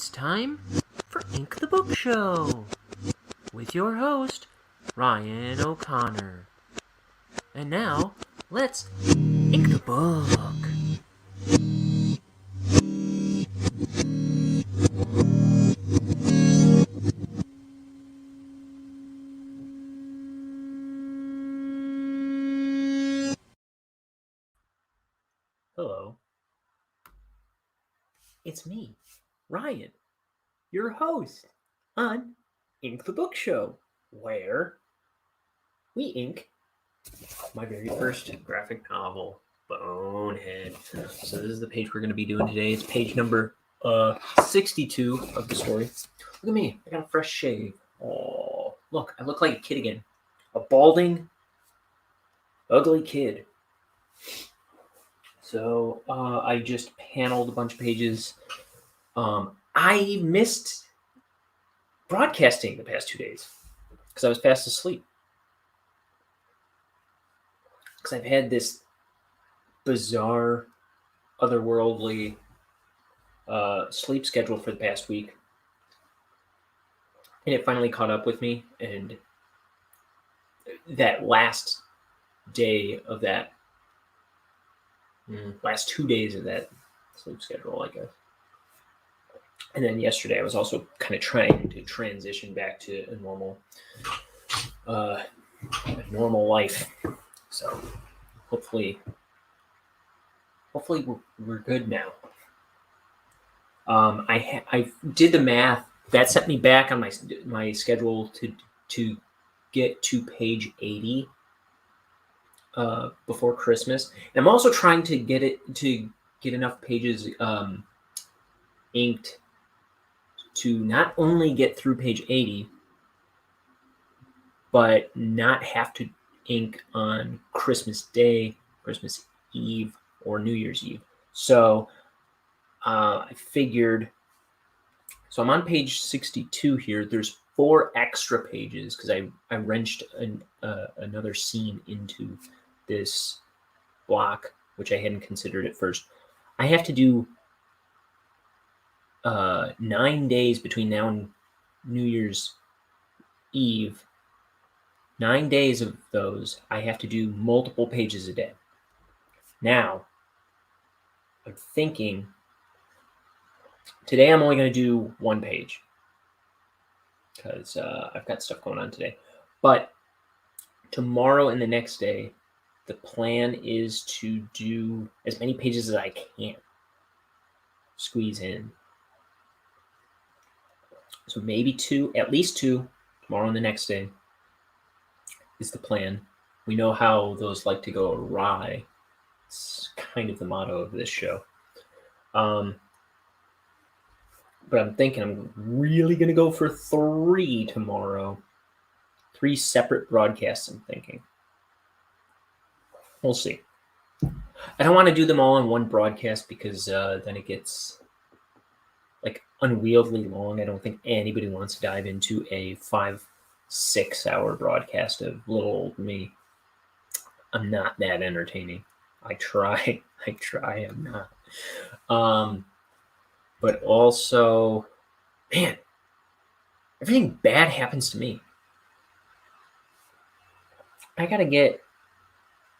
It's time for Ink the Book Show with your host, Ryan O'Connor. And now, let's ink the book. Hello. It's me, Ryan, your host on Ink the Book Show, where we ink my very first graphic novel, Bonehead. So this is the page we're going to be doing today. It's page number 62 of the story. Look at me. I got a fresh shave. Oh, look. I look like a kid again. A balding, ugly kid. So I just paneled a bunch of pages. I missed broadcasting the past 2 days because I was fast asleep. Because I've had this bizarre, otherworldly sleep schedule for the past week. And it finally caught up with me. And that last day of that, last 2 days of that sleep schedule, I guess. And then yesterday I was also kind of trying to transition back to a normal life. So hopefully we're good now. I did the math that set me back on my schedule to get to page 80 before Christmas. And I'm also trying to get enough pages inked to not only get through page 80, but not have to ink on Christmas Day, Christmas Eve, or New Year's Eve. So I figured, so I'm on page 62 here. There's 4 extra pages because I wrenched another scene into this block, which I hadn't considered at first. I have to do 9 days between now and New Year's Eve. 9 days of those, I have to do multiple pages a day. Now, I'm thinking today I'm only going to do 1 page because I've got stuff going on today. But tomorrow and the next day, the plan is to do as many pages as I can squeeze in. So maybe 2, at least 2, tomorrow and the next day is the plan. We know how those like to go awry. It's kind of the motto of this show. But I'm thinking I'm really going to go for 3 tomorrow. 3 separate broadcasts, I'm thinking. We'll see. I don't want to do them all in one broadcast because then it gets like unwieldy long. I don't think anybody wants to dive into a 5-6 hour broadcast of little old me. I'm not that entertaining. I try, I'm not. But also, man, everything bad happens to me. I gotta get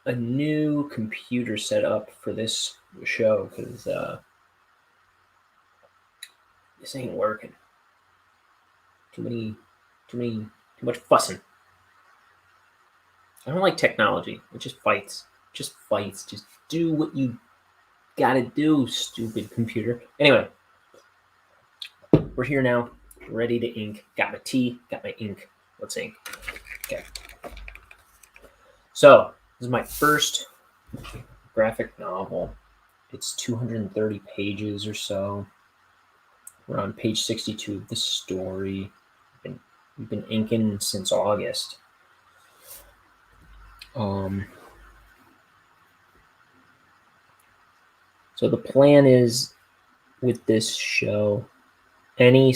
a new computer set up for this show because this ain't working. Too much fussing. I don't like technology. It just fights. Just do what you gotta do, stupid computer. Anyway, we're here now, ready to ink. Got my tea, got my ink. Let's ink. Okay. So, this is my first graphic novel. It's 230 pages or so. We're on page 62 of the story. We've been inking since August. So the plan is with this show, any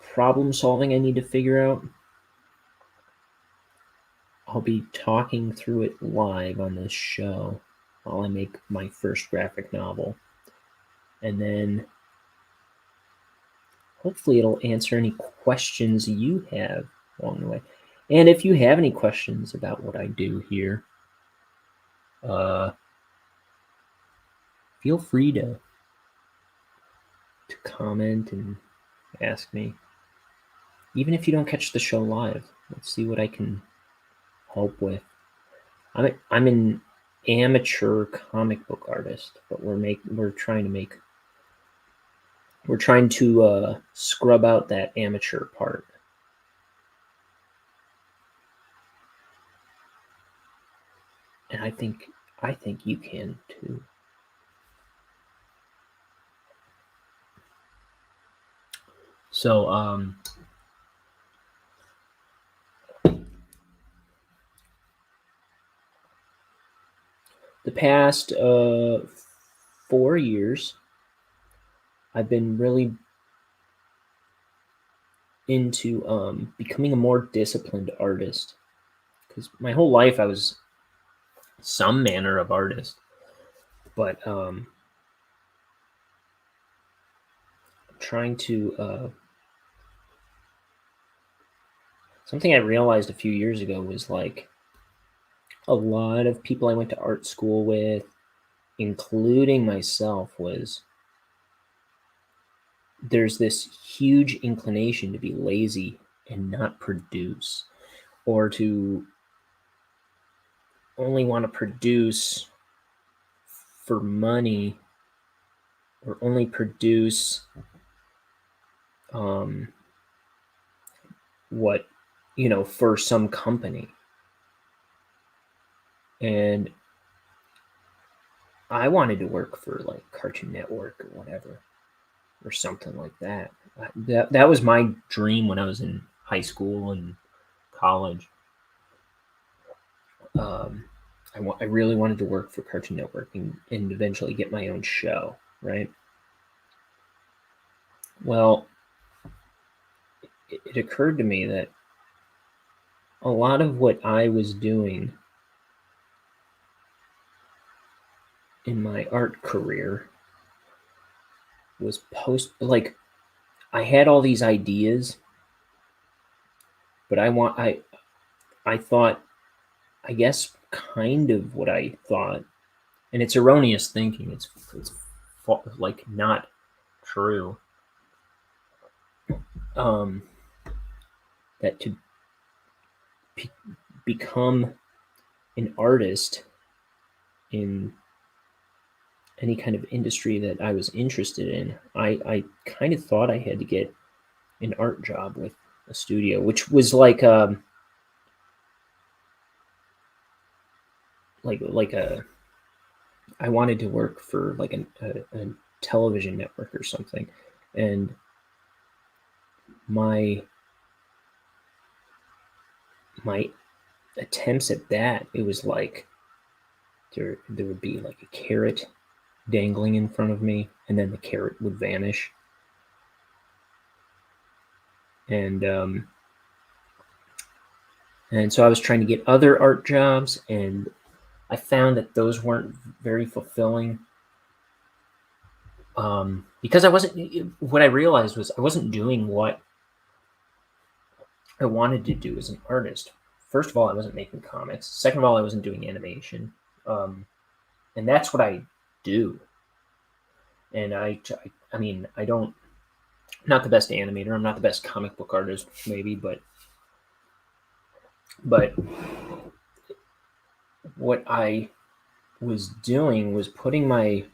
problem solving I need to figure out, I'll be talking through it live on this show. while I make my first graphic novel. And then hopefully it'll answer any questions you have along the way. And if you have any questions about what I do here, feel free to comment and ask me. Even if you don't catch the show live, let's see what I can help with. I'm an amateur comic book artist, but we're trying to scrub out that amateur part. And I think you can too. So the past 4 years, I've been really into becoming a more disciplined artist, because my whole life I was some manner of artist, but I'm trying to something I realized a few years ago was like a lot of people I went to art school with, including myself, was there's this huge inclination to be lazy and not produce, or to only want to produce for money, or only produce what, for some company. And I wanted to work for like Cartoon Network or whatever, or something like that. That was my dream when I was in high school and college. I really wanted to work for Cartoon Network and eventually get my own show, right? Well, it occurred to me that a lot of what I was doing in my art career was I had all these ideas, but I thought, I guess, kind of what I thought, and it's erroneous thinking. It's like not true. That to become an artist in any kind of industry that I was interested in, I kind of thought I had to get an art job with a studio, which was like a I wanted to work for like a television network or something, and my attempts at that, it was like there would be like a carrot dangling in front of me, and then the carrot would vanish. And so I was trying to get other art jobs, and I found that those weren't very fulfilling, because what I realized was I wasn't doing what I wanted to do as an artist. First of all, I wasn't making comics. Second of all, I wasn't doing animation, and that's what I do. And I mean, I'm not the best animator. I'm not the best comic book artist, maybe, but what I was doing was putting my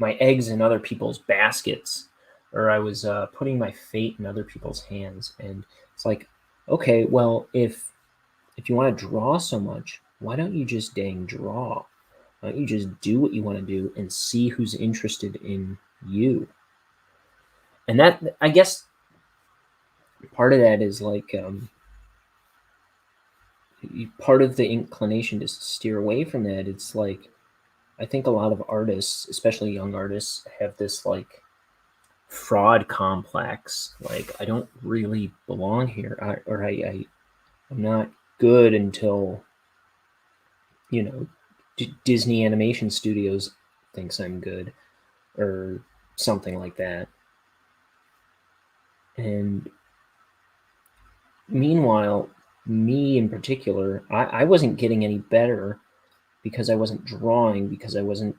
eggs in other people's baskets, or I was putting my fate in other people's hands. And it's like, okay, well, if you want to draw so much, why don't you just dang draw? Why don't you just do what you want to do and see who's interested in you? And that, I guess, part of that is like part of the inclination to steer away from that. It's like, I think a lot of artists, especially young artists, have this like fraud complex. Like, I don't really belong here, I'm not good until Disney Animation Studios thinks I'm good, or something like that. And meanwhile, me in particular, I wasn't getting any better because I wasn't drawing, because I wasn't,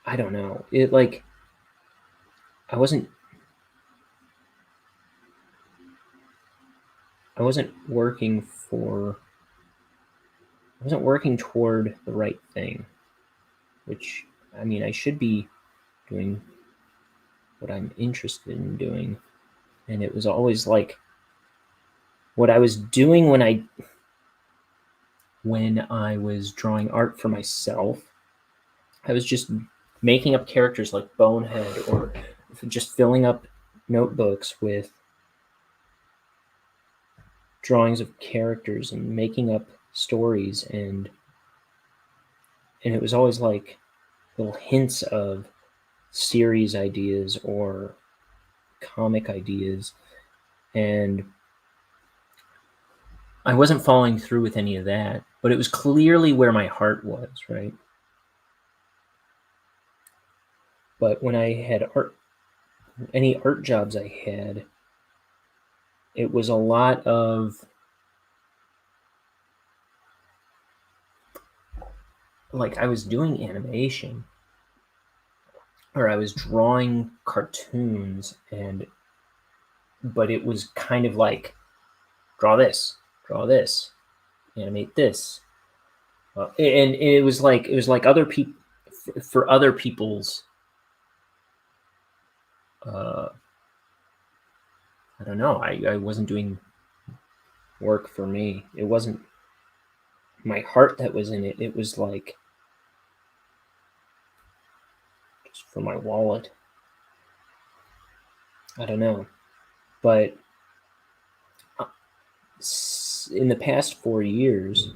I don't know, it like, I wasn't working for, I wasn't working toward the right thing, which, I mean, I should be doing what I'm interested in doing. And it was always like what I was doing when I was drawing art for myself. I was just making up characters like Bonehead, or just filling up notebooks with drawings of characters and making up stories, and it was always like little hints of series ideas or comic ideas, and I wasn't following through with any of that, but it was clearly where my heart was, right? But when I had any art jobs I had, it was a lot of like, I was doing animation, or I was drawing cartoons, but it was kind of like, draw this, animate this, and it was like other people, for other people's, I don't know, I wasn't doing work for me. It wasn't my heart that was in it. It was like just for my wallet. I don't know, but in the past 4 years,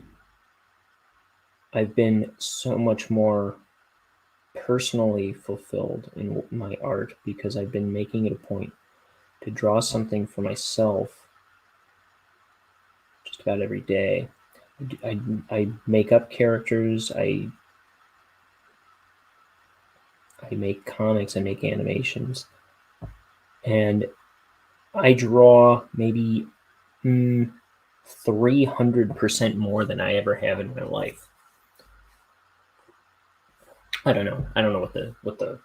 I've been so much more personally fulfilled in my art because I've been making it a point to draw something for myself just about every day. I make up characters. I make comics. I make animations, and I draw maybe 300% more than I ever have in my life. I don't know. I don't know what the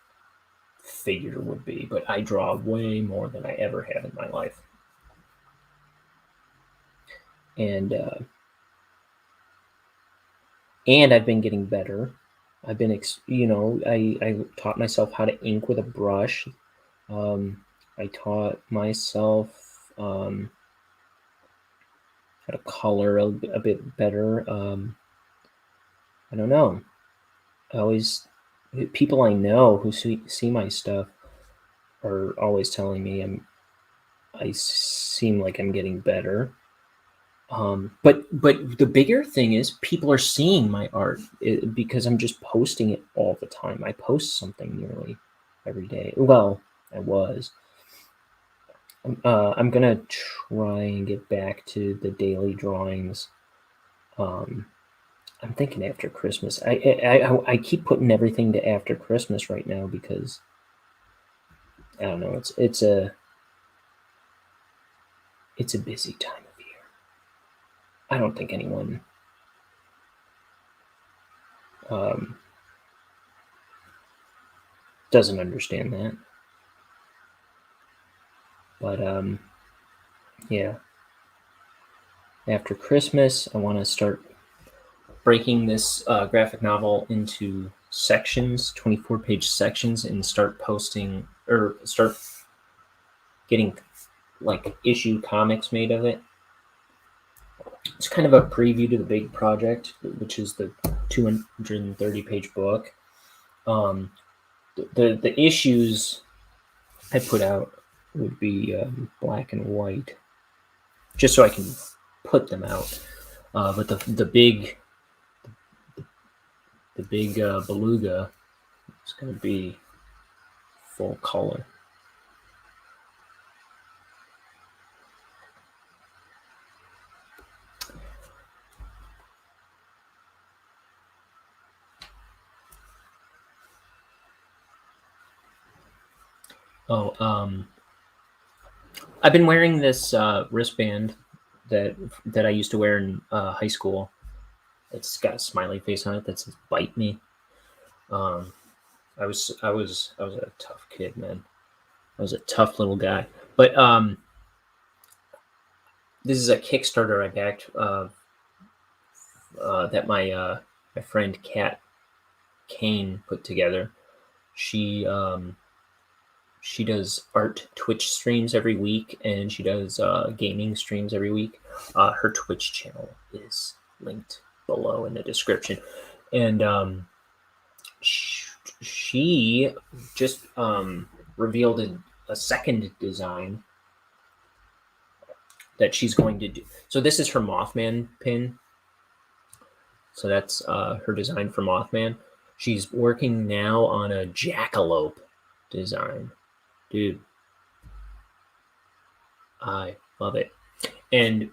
figure would be, but I draw way more than I ever have in my life. And I've been getting better. I've been, I taught myself how to ink with a brush. I taught myself how to color a bit better. I don't know. People I know who see my stuff are always telling me I seem like I'm getting better. But the bigger thing is people are seeing my art because I'm just posting it all the time. I post something nearly every day. Well, I was. I'm gonna try and get back to the daily drawings. I'm thinking after Christmas. I keep putting everything to after Christmas right now because I don't know. It's a busy time of year. I don't think anyone doesn't understand that. But yeah. After Christmas, I want to start breaking this graphic novel into sections, 24-page sections, and start posting, or start getting like issue comics made of it. It's kind of a preview to the big project, which is the 230-page book. The issues I put out would be black and white, just so I can put them out. But the big beluga is going to be full color. I've been wearing this wristband that I used to wear in high school. It's got a smiley face on it that says "Bite Me." Um, I was a tough kid, man. I was a tough little guy. But this is a Kickstarter I backed that my friend Kane put together. She she does art Twitch streams every week, and she does gaming streams every week. Her Twitch channel is linked below in the description, and she just revealed a second design that she's going to do. So this is her Mothman pin. So that's her design for Mothman. She's working now on a jackalope design. Dude, I love it. And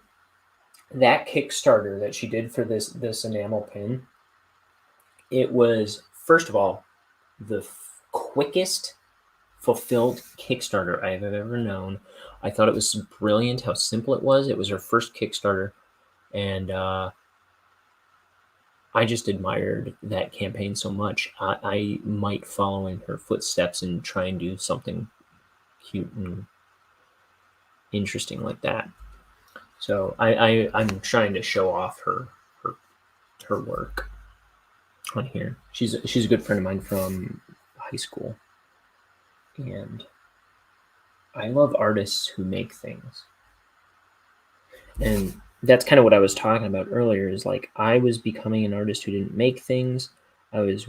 that Kickstarter that she did for this enamel pin, it was, first of all, the quickest fulfilled Kickstarter I have ever known. I thought it was brilliant how simple it was. It was her first Kickstarter, and I just admired that campaign so much. I might follow in her footsteps and try and do something cute and interesting like that. So I'm trying to show off her work on here. She's a good friend of mine from high school, and I love artists who make things. And that's kind of what I was talking about earlier, is like I was becoming an artist who didn't make things. I was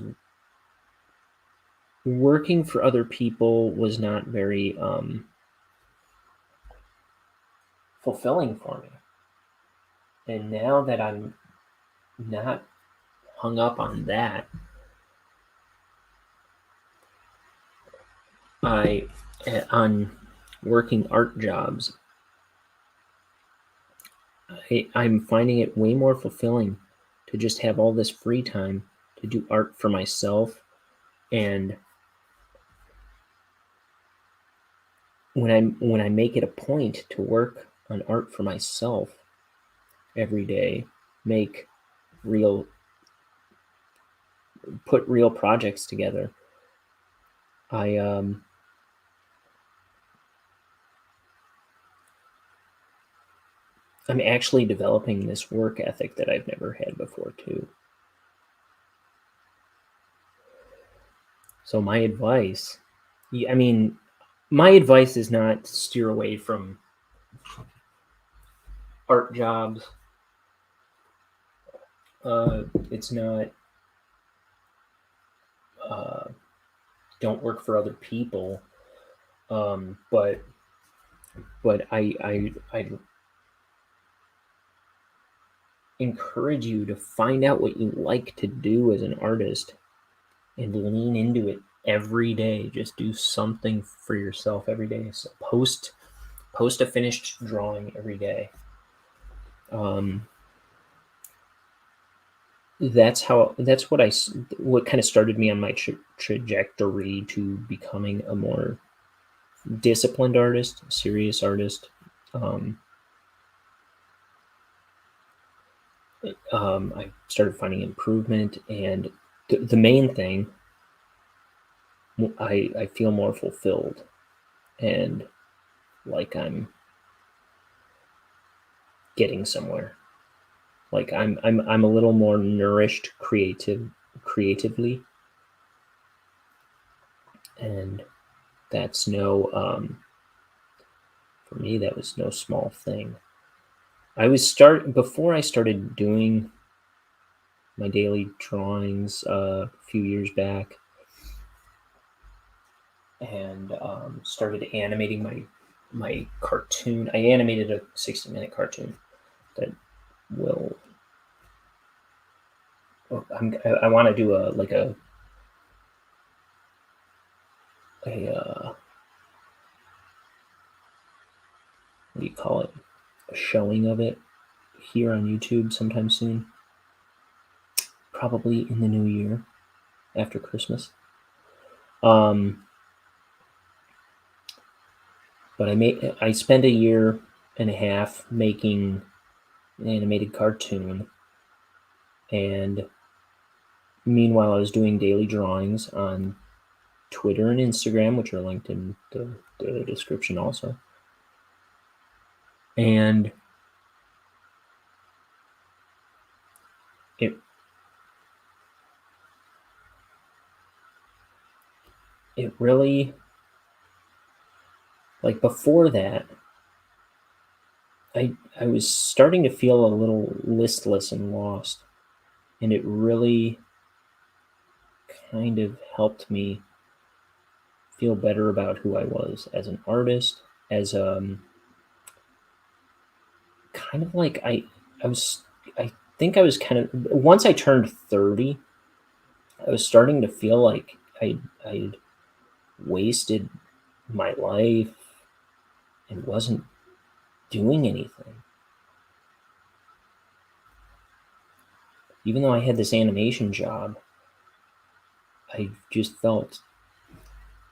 working for other people was not very fulfilling for me. And now that I'm not hung up on that, on working art jobs, I'm finding it way more fulfilling to just have all this free time to do art for myself. And when I make it a point to work on art for myself every day, put real projects together, I'm actually developing this work ethic that I've never had before too. So my advice is not to steer away from art jobs. It's not don't work for other people. But I encourage you to find out what you like to do as an artist and lean into it every day. Just do something for yourself every day. So post a finished drawing every day. That's what kind of started me on my trajectory to becoming a more disciplined artist, serious artist. I started finding improvement, and the main thing, I feel more fulfilled and like I'm getting somewhere. Like I'm a little more nourished creatively, and that's for me that was no small thing. Before I started doing my daily drawings a few years back, and started animating my cartoon. I animated a 60-minute cartoon that will. I want to do a what do you call it? A showing of it here on YouTube sometime soon. Probably in the new year, after Christmas. But I spent a year and a half making an animated cartoon, and meanwhile I was doing daily drawings on Twitter and Instagram, which are linked in the description also. And it really, like, before that, I was starting to feel a little listless and lost, and it really kind of helped me feel better about who I was as an artist, as kind of like I think I was kind of, once I turned 30, I was starting to feel like I'd wasted my life and wasn't doing anything. Even though I had this animation job, I just felt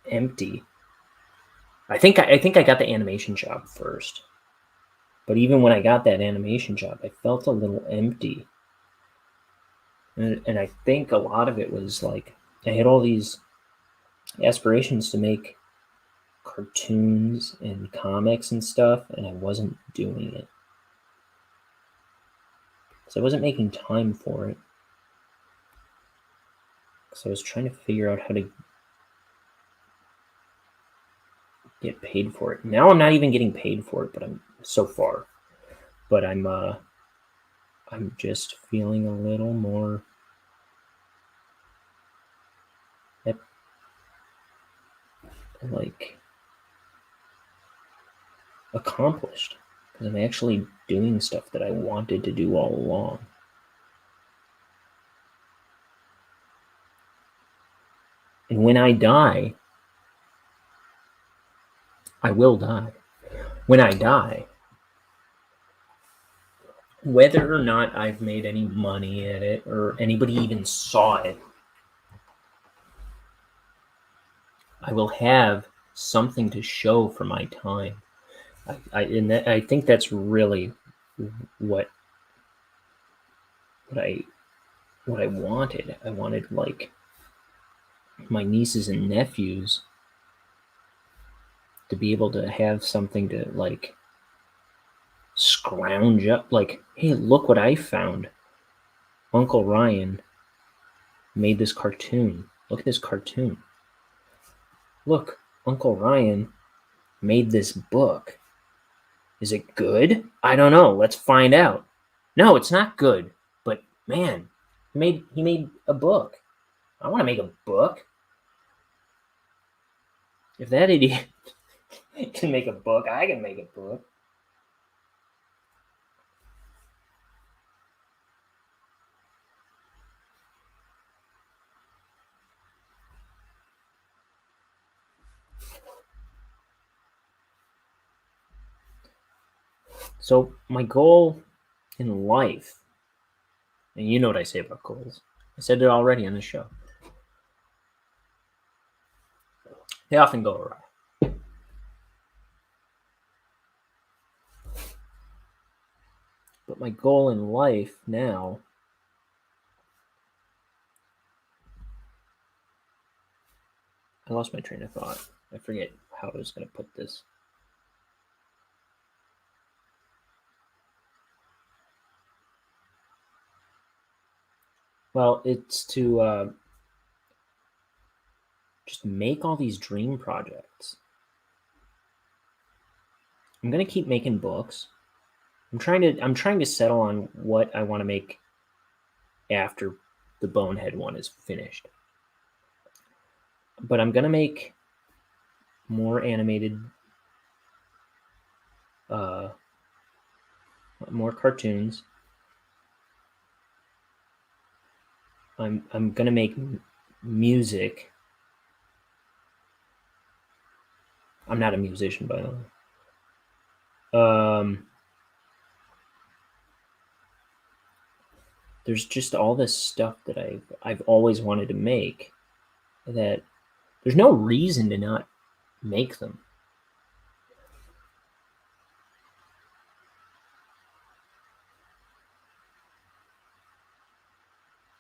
empty. I think I got the animation job first. But even when I got that animation job, I felt a little empty. And I think a lot of it was like, I had all these aspirations to make cartoons and comics and stuff, and I wasn't doing it. So I wasn't making time for it. So I was trying to figure out how to get paid for it. Now I'm not even getting paid for it, but I'm so far. But I'm just feeling a little more like accomplished, because I'm actually doing stuff that I wanted to do all along. And when I die, I will die. When I die, whether or not I've made any money at it or anybody even saw it, I will have something to show for my time. I think that's really what I wanted. I wanted, like, my nieces and nephews to be able to have something to, like, scrounge up. Like, hey, look what I found. Uncle Ryan made this cartoon. Look at this cartoon. Look, Uncle Ryan made this book. Is it good? I don't know. Let's find out. No, it's not good. But man, he made a book. I want to make a book. If that idiot can make a book, I can make a book. So my goal in life, and you know what I say about goals. I said it already on the show. They often go awry. But my goal in life now I lost my train of thought. I forget how I was going to put this. Well, it's to just make all these dream projects. I'm going to keep making books. I'm trying to settle on what I want to make after the Bonehead one is finished. But I'm going to make more animated, more cartoons. I'm going to make music. I'm not a musician, by the way. There's just all this stuff that I've always wanted to make that there's no reason to not make them.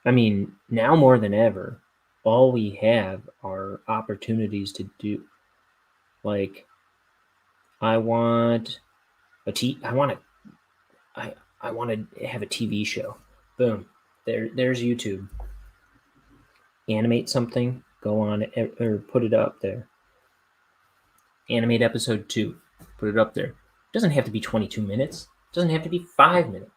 I mean, now more than ever, all we have are opportunities to do. Like, I want I want I want to have a TV show. Boom, there's YouTube. Animate something, go on it, or put it up there. Animate episode 2, put it up there. It doesn't have to be 22 minutes. It doesn't have to be 5 minutes.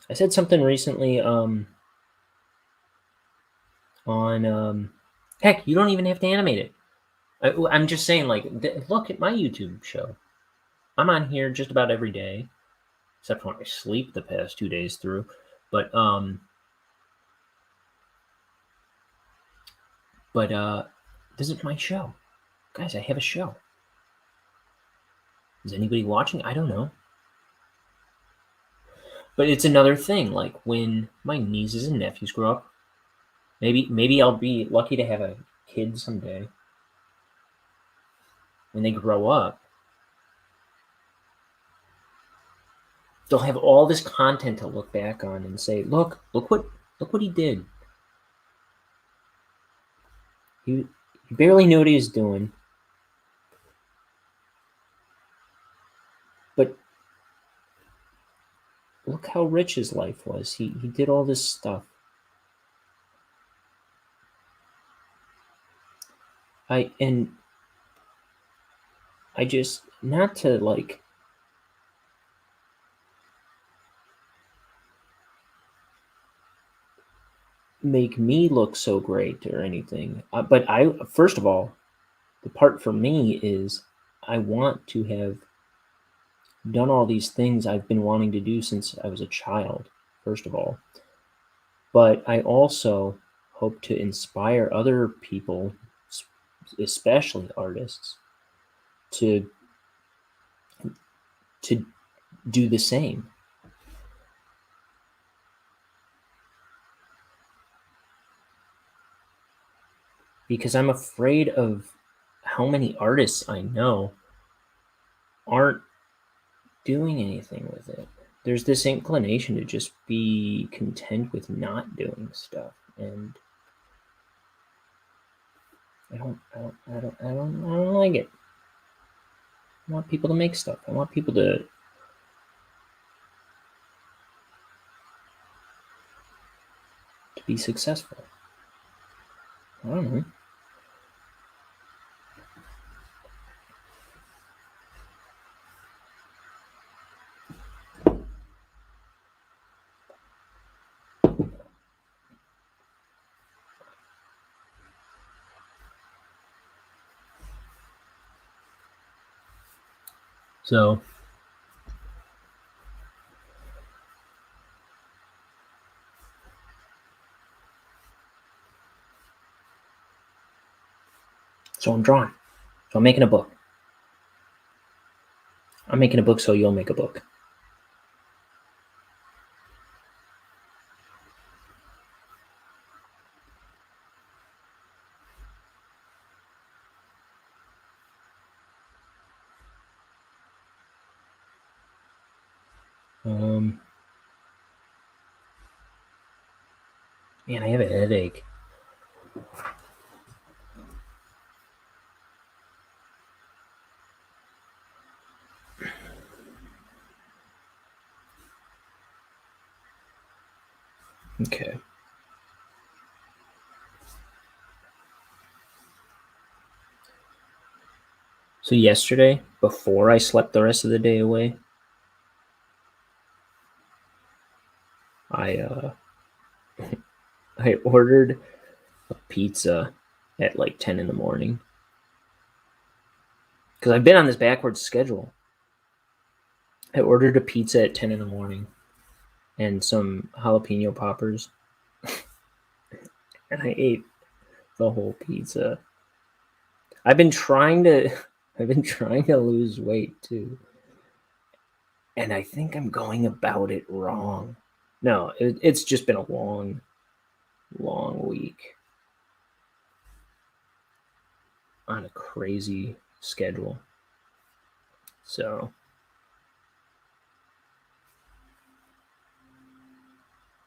I said something recently on heck, you don't even have to animate it. I'm just saying, like, look at my YouTube show. I'm on here just about every day, except when I sleep the past 2 days through. But this is my show, guys. I have a show. Is anybody watching? I don't know. But it's another thing. Like when my nieces and nephews grow up, maybe I'll be lucky to have a kid someday. When they grow up, they'll have all this content to look back on and say, look what he did. He barely knew what he was doing. But look how rich his life was. He did all this stuff. I just, not to like make me look so great or anything. But first of all, the part for me is I want to have done all these things I've been wanting to do since I was a child, first of all. But I also hope to inspire other people, especially artists, to do the same. Because I'm afraid of how many artists I know aren't doing anything with it. There's this inclination to just be content with not doing stuff, and I don't like it. I want people to make stuff. I want people to be successful. I don't know. So I'm drawing. So I'm making a book. I'm making a book so you'll make a book. Man, I have a headache. Okay. So yesterday, before I slept the rest of the day away, I I ordered a pizza at like 10 in the morning. Because I've been on this backwards schedule. I ordered a pizza at 10 in the morning and some jalapeno poppers. And I ate the whole pizza. I've been trying to lose weight too. And I think I'm going about it wrong. No, it's just been a long week on a crazy schedule. So,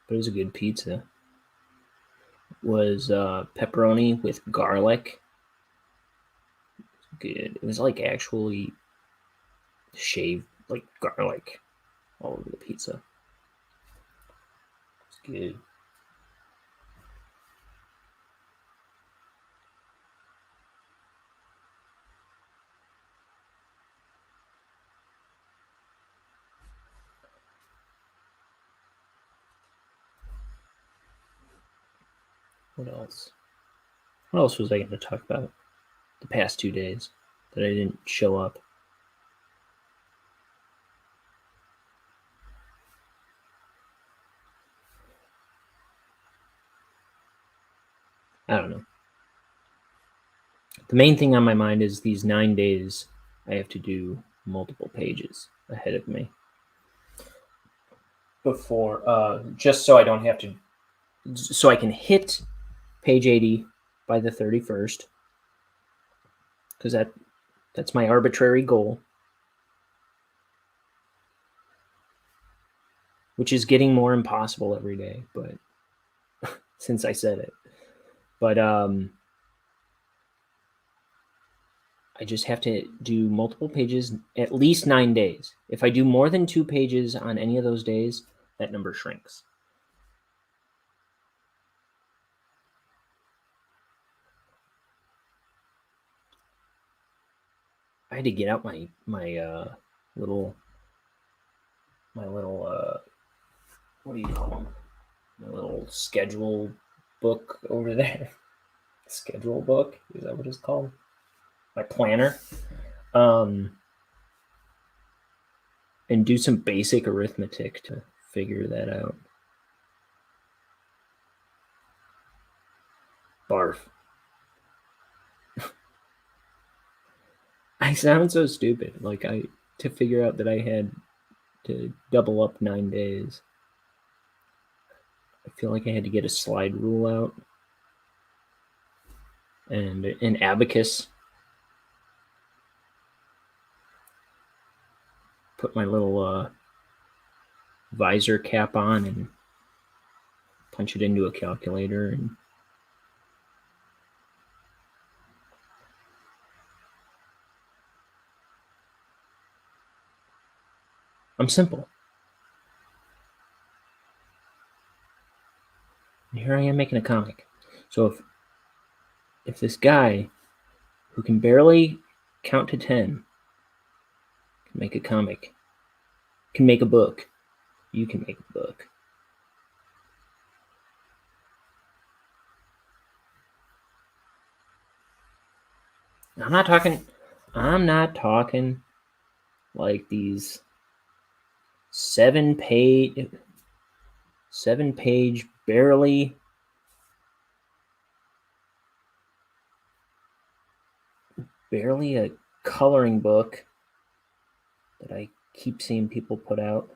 but it was a good pizza. It was pepperoni with garlic. Good. It was like actually shaved like garlic all over the pizza. It's good. What else? What else was I going to talk about the past 2 days that I didn't show up? I don't know. The main thing on my mind is these 9 days I have to do multiple pages ahead of me before, just so I don't have to, so I can hit page 80 by the 31st, because that's my arbitrary goal, which is getting more impossible every day, but since I said it. But I just have to do multiple pages at least 9 days. If I do more than 2 pages on any of those days, that number shrinks. I had to get out my little what do you call them? My little schedule book over there. Schedule book, is that what it's called? My planner. And do some basic arithmetic to figure that out. Barf. I sound so stupid. Like to figure out that I had to double up 9 days. I feel like I had to get a slide rule out and an abacus. Put my little visor cap on and punch it into a calculator. And I'm simple. And here I am making a comic. So if this guy who can barely count to 10 can make a comic, can make a book, you can make a book. I'm not talking like these 7-page barely a coloring book that I keep seeing people put out.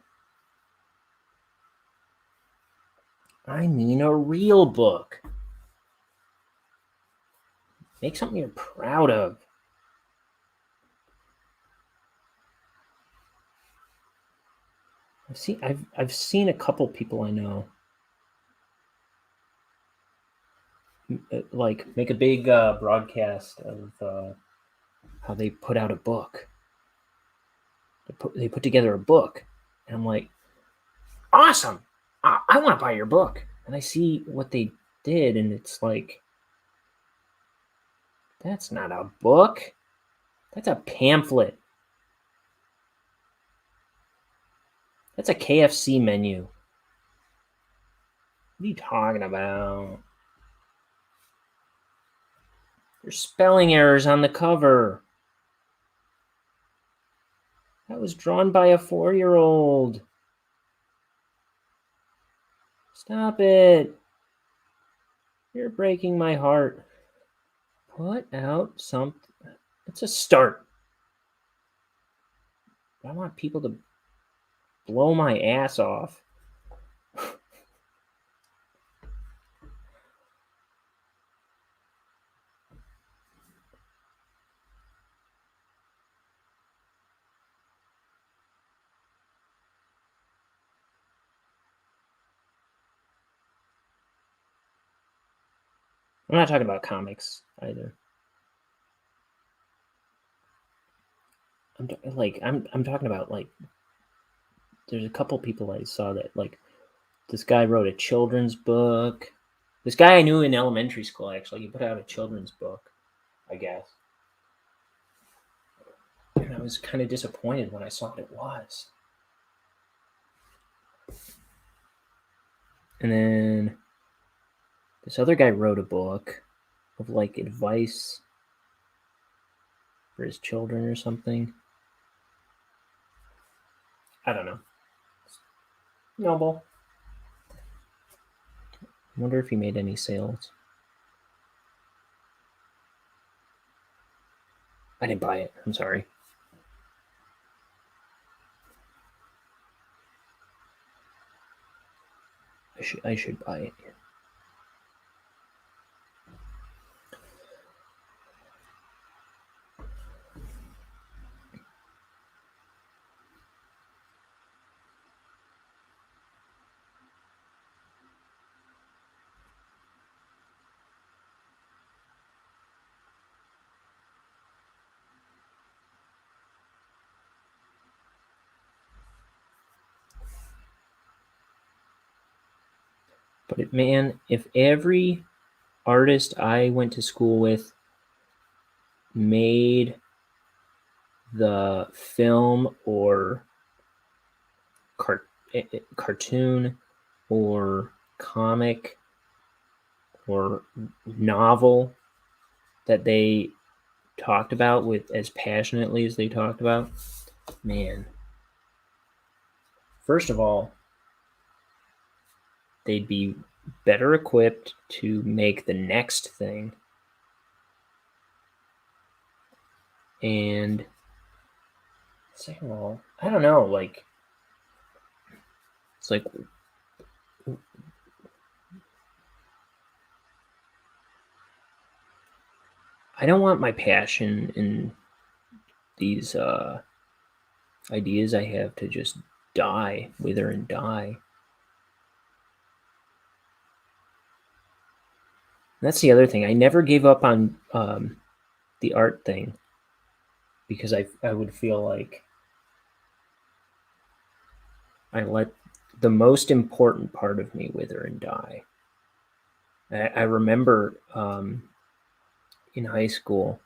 I mean a real book. Make something you're proud of. I've seen a couple people I know like make a big broadcast of how they put out a book. They put together a book, and I'm like, awesome! I want to buy your book. And I see what they did, and it's like, that's not a book. That's a pamphlet. That's a KFC menu. What are you talking about? There's spelling errors on the cover. That was drawn by a 4-year-old. Stop it. You're breaking my heart. Put out something. It's a start. I want people to blow my ass off. I'm not talking about comics either. I'm talking about like there's a couple people I saw that like this guy wrote a children's book. This guy I knew in elementary school actually, he put out a children's book, I guess. And I was kind of disappointed when I saw what it was. And then this other guy wrote a book of like advice for his children or something. I don't know. Noble. I wonder if he made any sales. I didn't buy it. I'm sorry. I should buy it. But man, if every artist I went to school with made the film or cartoon or comic or novel that they talked about with as passionately as they talked about, man, first of all, they'd be better equipped to make the next thing. And second of all, I don't know, like, it's like, I don't want my passion in these ideas I have to just die, wither and die. That's the other thing. I never gave up on the art thing because I would feel like I let the most important part of me wither and die. I remember in high school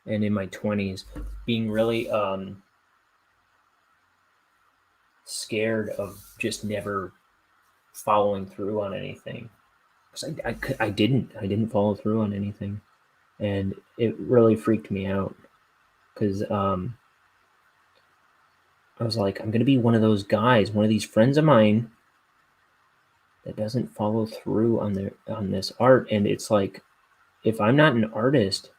and in my 20s being really scared of just never following through on anything. Because I didn't follow through on anything. And it really freaked me out because I was like, I'm going to be one of those guys, one of these friends of mine that doesn't follow through on this art. And it's like, if I'm not an artist,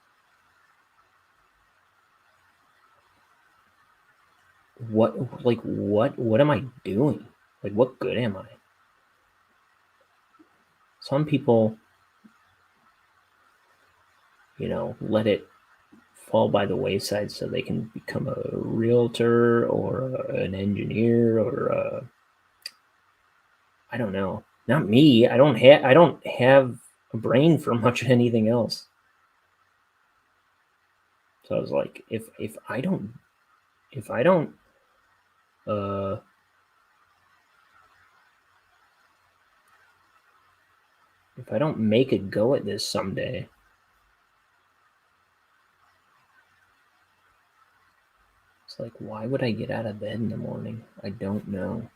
what am I doing? Like, what good am I? Some people, let it fall by the wayside so they can become a realtor or an engineer or I don't know. Not me. I don't have a brain for much of anything else. So I was like, if I don't uh if I don't make a go at this someday, it's like, why would I get out of bed in the morning? I don't know.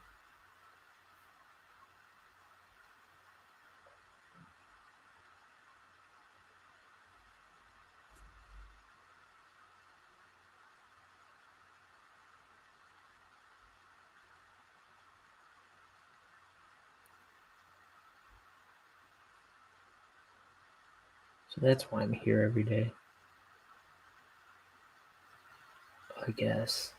So that's why I'm here every day, I guess.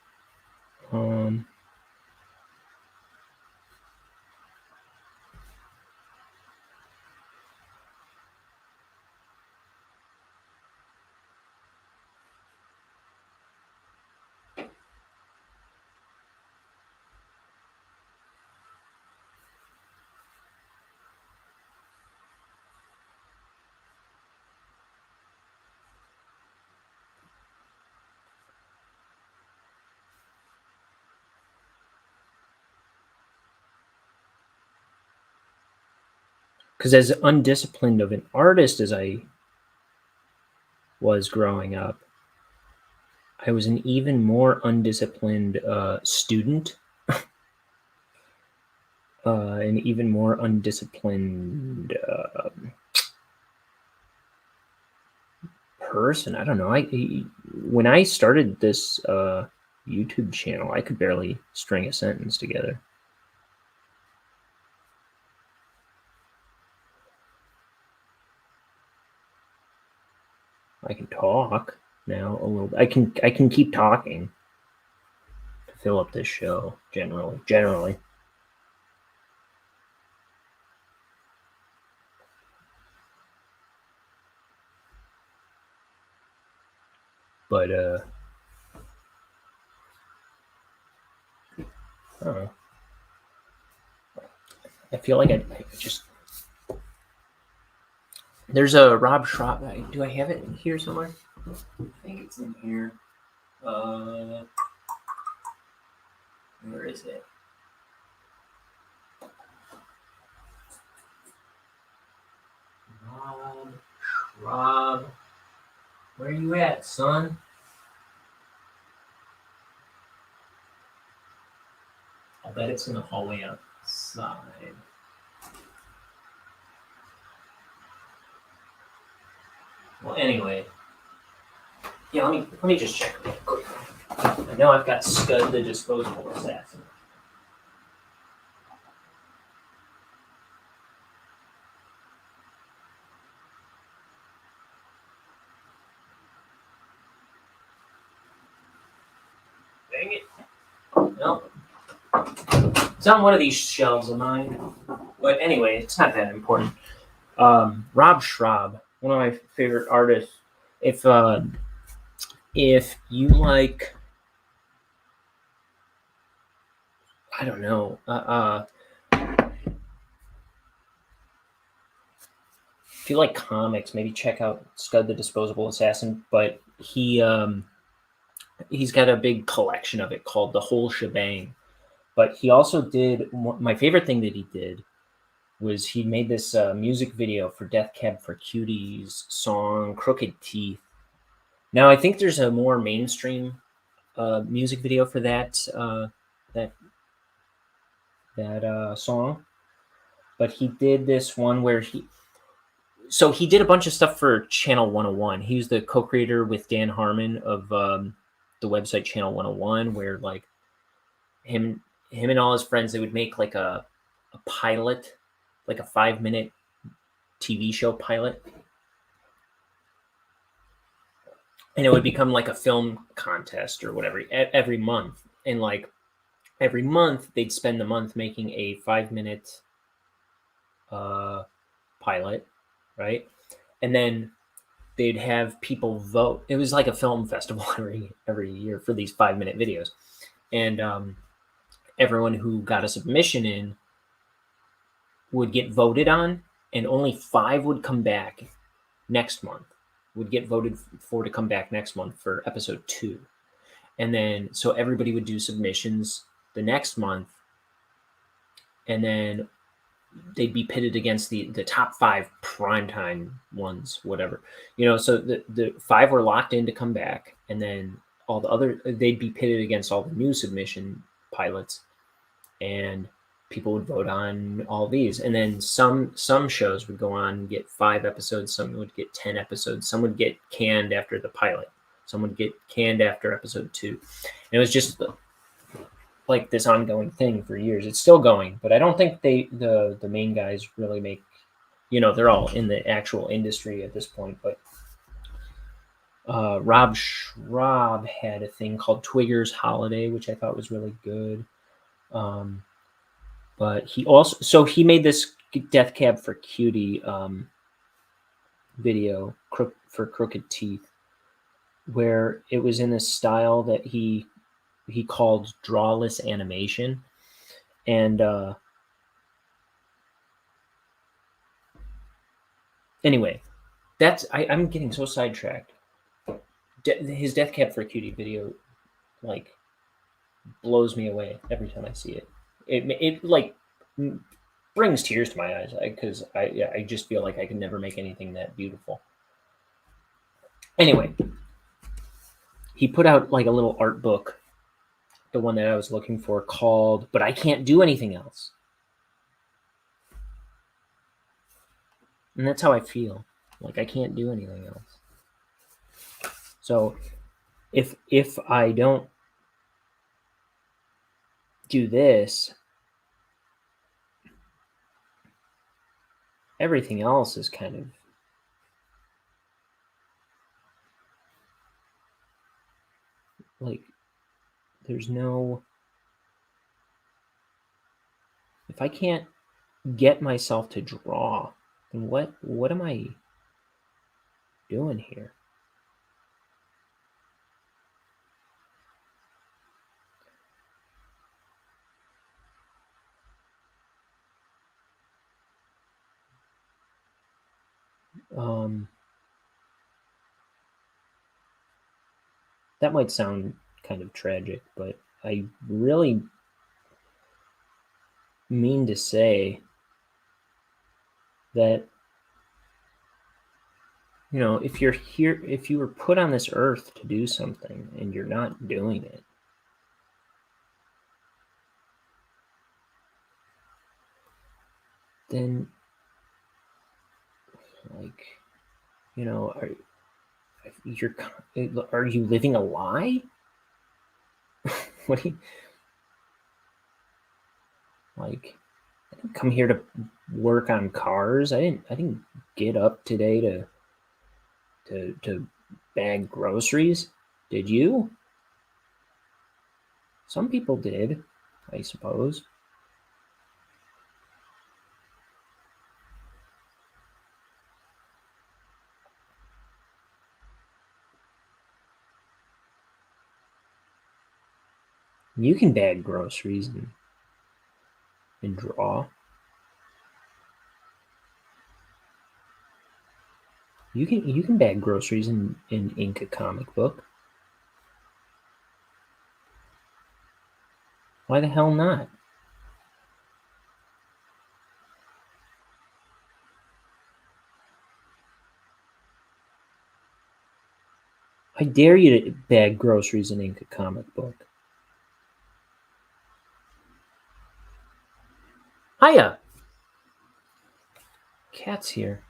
because as undisciplined of an artist as I was growing up, I was an even more undisciplined student, an even more undisciplined person. I don't know. When I started this YouTube channel, I could barely string a sentence together. I can talk now a little bit. I can keep talking to fill up this show generally. But I don't know. I feel like I just there's a Rob Schrab. Do I have it in here somewhere? I think it's in here. Where is it? Rob, where are you at, son? I'll bet it's in the hallway outside. Well, anyway, yeah. Let me just check real quick. I know I've got Scud the Disposable Assassin. Dang it. No. It's on one of these shelves of mine. But anyway, it's not that important. Rob Schrab, one of my favorite artists. If you like, I don't know, if you like comics, maybe check out Scud the Disposable Assassin. But he's got a big collection of it called The Whole Shebang. But he also did, my favorite thing that he did was he made this music video for Death Cab for Cutie's song Crooked Teeth. Now I think there's a more mainstream music video for that song, but he did this one where he did a bunch of stuff for Channel 101. He was the co-creator with Dan Harmon of the website Channel 101, where like him and all his friends, they would make like a pilot, like a 5-minute TV show pilot, and it would become like a film contest or whatever every month. And like every month they'd spend the month making a 5-minute pilot, right? And then they'd have people vote. It was like a film festival every year for these 5-minute videos. And everyone who got a submission in would get voted on, and only 5 would come back next month, would get voted for to come back next month for episode 2. And then, so everybody would do submissions the next month, and then they'd be pitted against the top 5 primetime ones, whatever, so the 5 were locked in to come back, and then all the other, they'd be pitted against all the new submission pilots, and people would vote on all these. And then some shows would go on and get 5 episodes, some would get 10 episodes, some would get canned after the pilot, some would get canned after episode 2. And it was just like this ongoing thing for years. It's still going, but I don't think the main guys really make, they're all in the actual industry at this point. But Rob Schrab had a thing called Twigger's Holiday, which I thought was really good. But he also, he made this Death Cab for Cutie video for Crooked Teeth, where it was in a style that he called drawless animation. And anyway, I'm getting so sidetracked. His Death Cab for Cutie video like blows me away every time I see it. It like brings tears to my eyes because I just feel like I can never make anything that beautiful. Anyway, he put out like a little art book, the one that I was looking for, called "But I Can't Do Anything Else," and that's how I feel. Like I can't do anything else. So if I don't do this, everything else is kind of like there's no. If I can't get myself to draw, then what am I doing here? That might sound kind of tragic, but I really mean to say that, you know, if you're here, if you were put on this earth to do something and you're not doing it, then, like, you know, are you living a lie? What do you, like, I didn't come here to work on cars. I didn't get up today to bag groceries. Did you? Some people did, I suppose. You can bag groceries and draw. You can bag groceries and ink a comic book. Why the hell not? I dare you to bag groceries and ink a comic book. Hiya! Cat's here.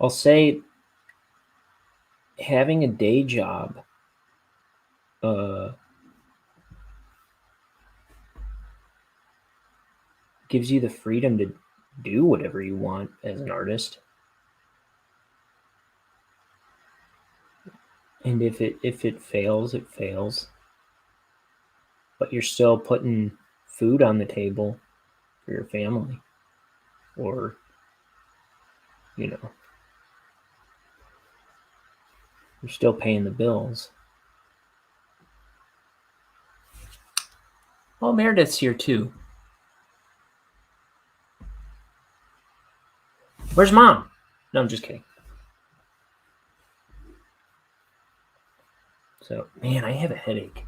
I'll say having a day job gives you the freedom to do whatever you want as an artist. And if it fails, it fails. But you're still putting food on the table for your family. Or, you know, you're still paying the bills. Oh, Meredith's here too. Where's Mom? No, I'm just kidding. So, man, I have a headache.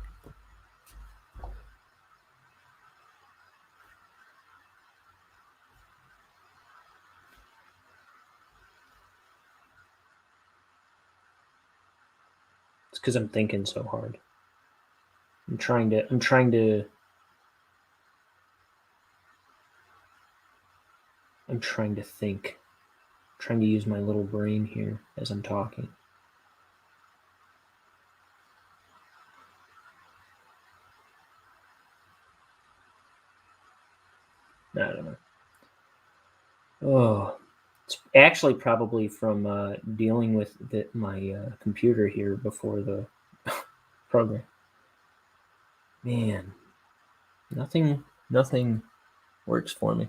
It's because I'm thinking so hard. I'm trying to think. I'm trying to use my little brain here as I'm talking. I don't know. Oh, it's actually probably from dealing with my computer here before the program. Man, nothing works for me.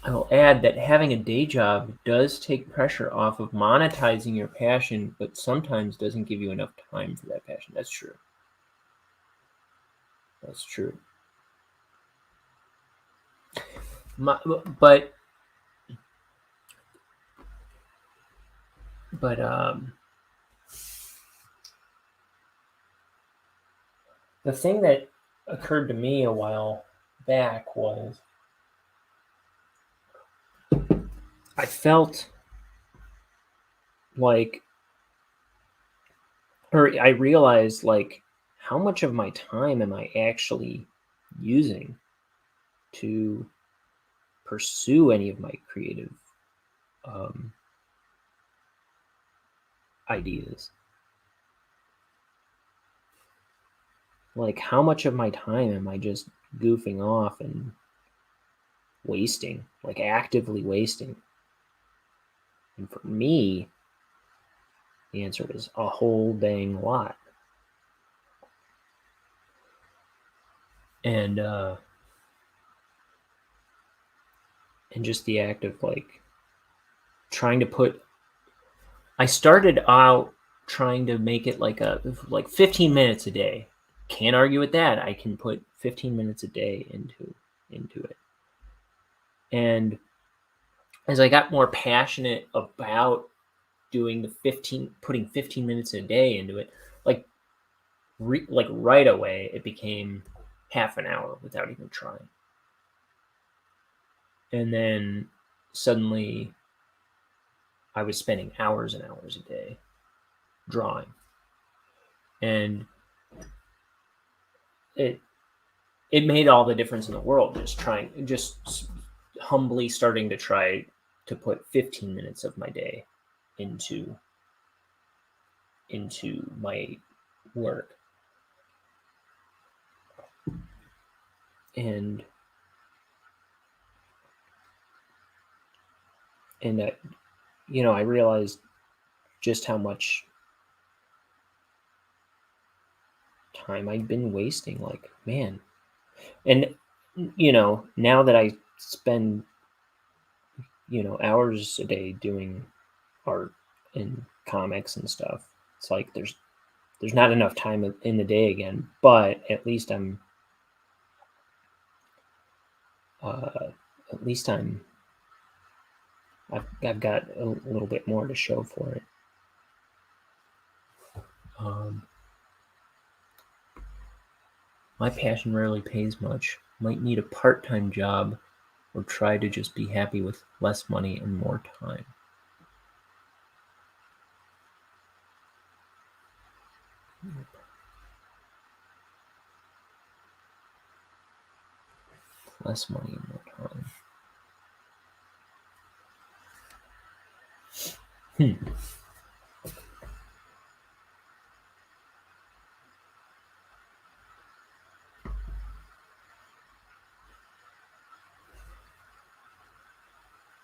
I will add that having a day job does take pressure off of monetizing your passion, but sometimes doesn't give you enough time for that passion. That's true. That's true. But the thing that occurred to me a while back was I felt like, or I realized, like, how much of my time am I actually using to pursue any of my creative ideas? Like, how much of my time am I just goofing off and wasting, like actively wasting? And for me, the answer is a whole dang lot. And just the act of like trying to put, I started out trying to make it like 15 minutes a day. Can't argue with that. I can put 15 minutes a day into it. And as I got more passionate about putting 15 minutes a day into it, like right away, it became half an hour without even trying. And then suddenly I was spending hours and hours a day drawing. And it made all the difference in the world, just humbly starting to try to put 15 minutes of my day into my work. And I realized just how much time I'd been wasting. Like, man. And now that I spend hours a day doing art and comics and stuff, it's like there's not enough time in the day again, but at least I've got a little bit more to show for it. My passion rarely pays much. Might need a part-time job or try to just be happy with less money and more time. Less money and more time.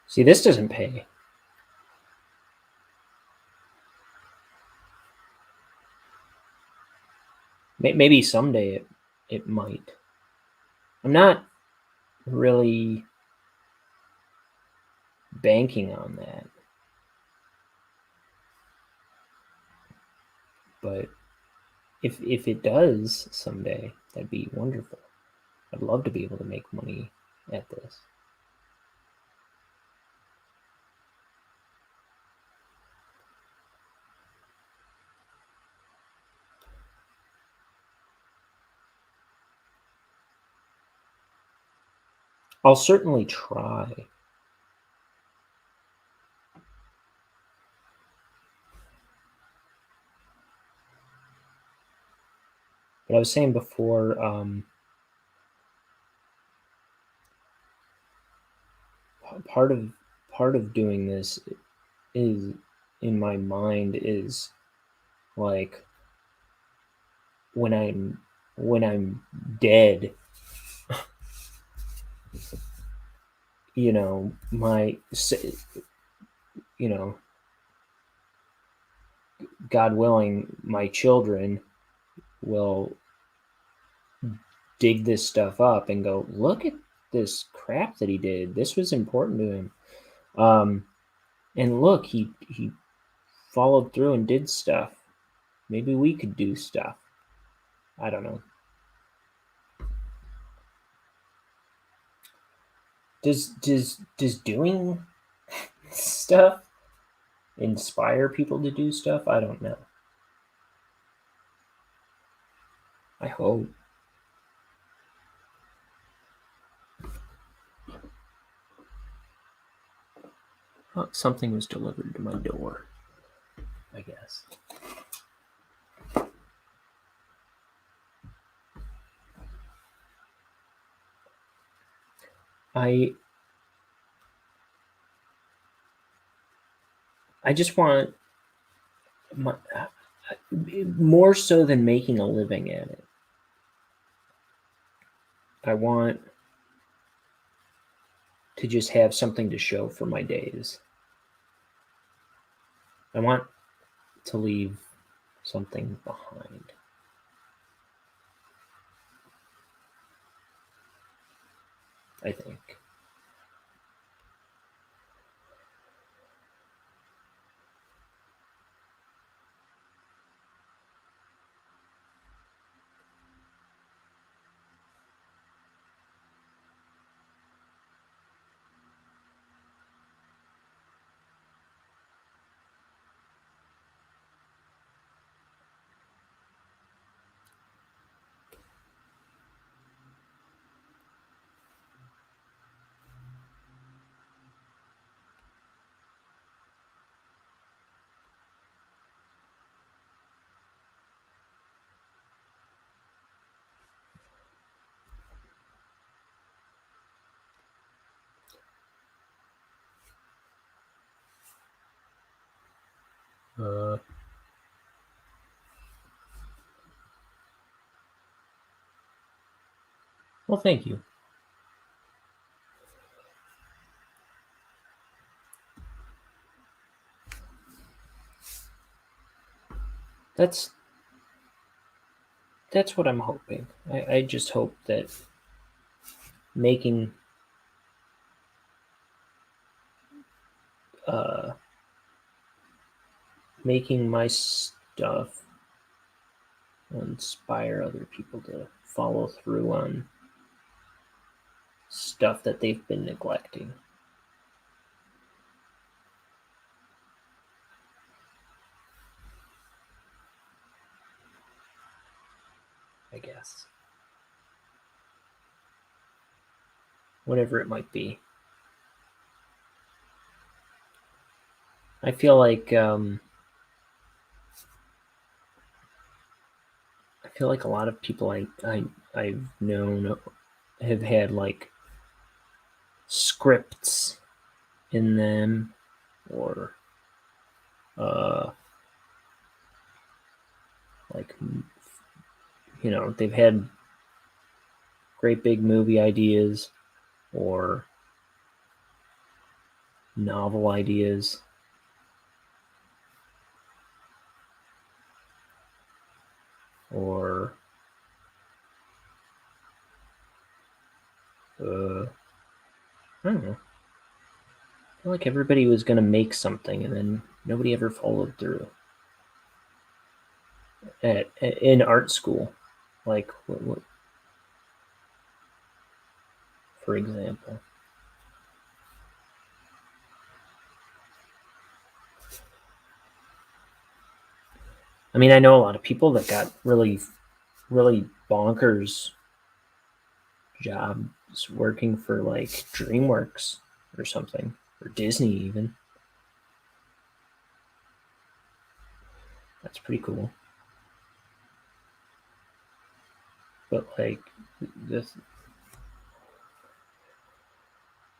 See, this doesn't pay. Maybe someday it might. I'm not really banking on that. But if it does someday, that'd be wonderful. I'd love to be able to make money at this. I'll certainly try. But I was saying before, part of doing this is, in my mind, is like when I'm dead, God willing, my children will dig this stuff up and go, look at this crap that he did. This was important to him. And look, he followed through and did stuff. Maybe we could do stuff. I don't know. Does doing stuff inspire people to do stuff? I don't know. I hope. Oh, something was delivered to my door, I guess. I just want more so than making a living at it. I want to just have something to show for my days. I want to leave something behind. I think. Well, thank you. That's what I'm hoping. I just hope that making making my stuff will inspire other people to follow through on stuff that they've been neglecting. I guess. Whatever it might be. I feel like a lot of people I've known have had like scripts in them, or like, you know, they've had great big movie ideas or novel ideas, or I don't know. I feel like everybody was going to make something and then nobody ever followed through. In art school, like what, for example. I mean, I know a lot of people that got really, really bonkers jobs working for like DreamWorks or something, or Disney even. That's pretty cool. But like this,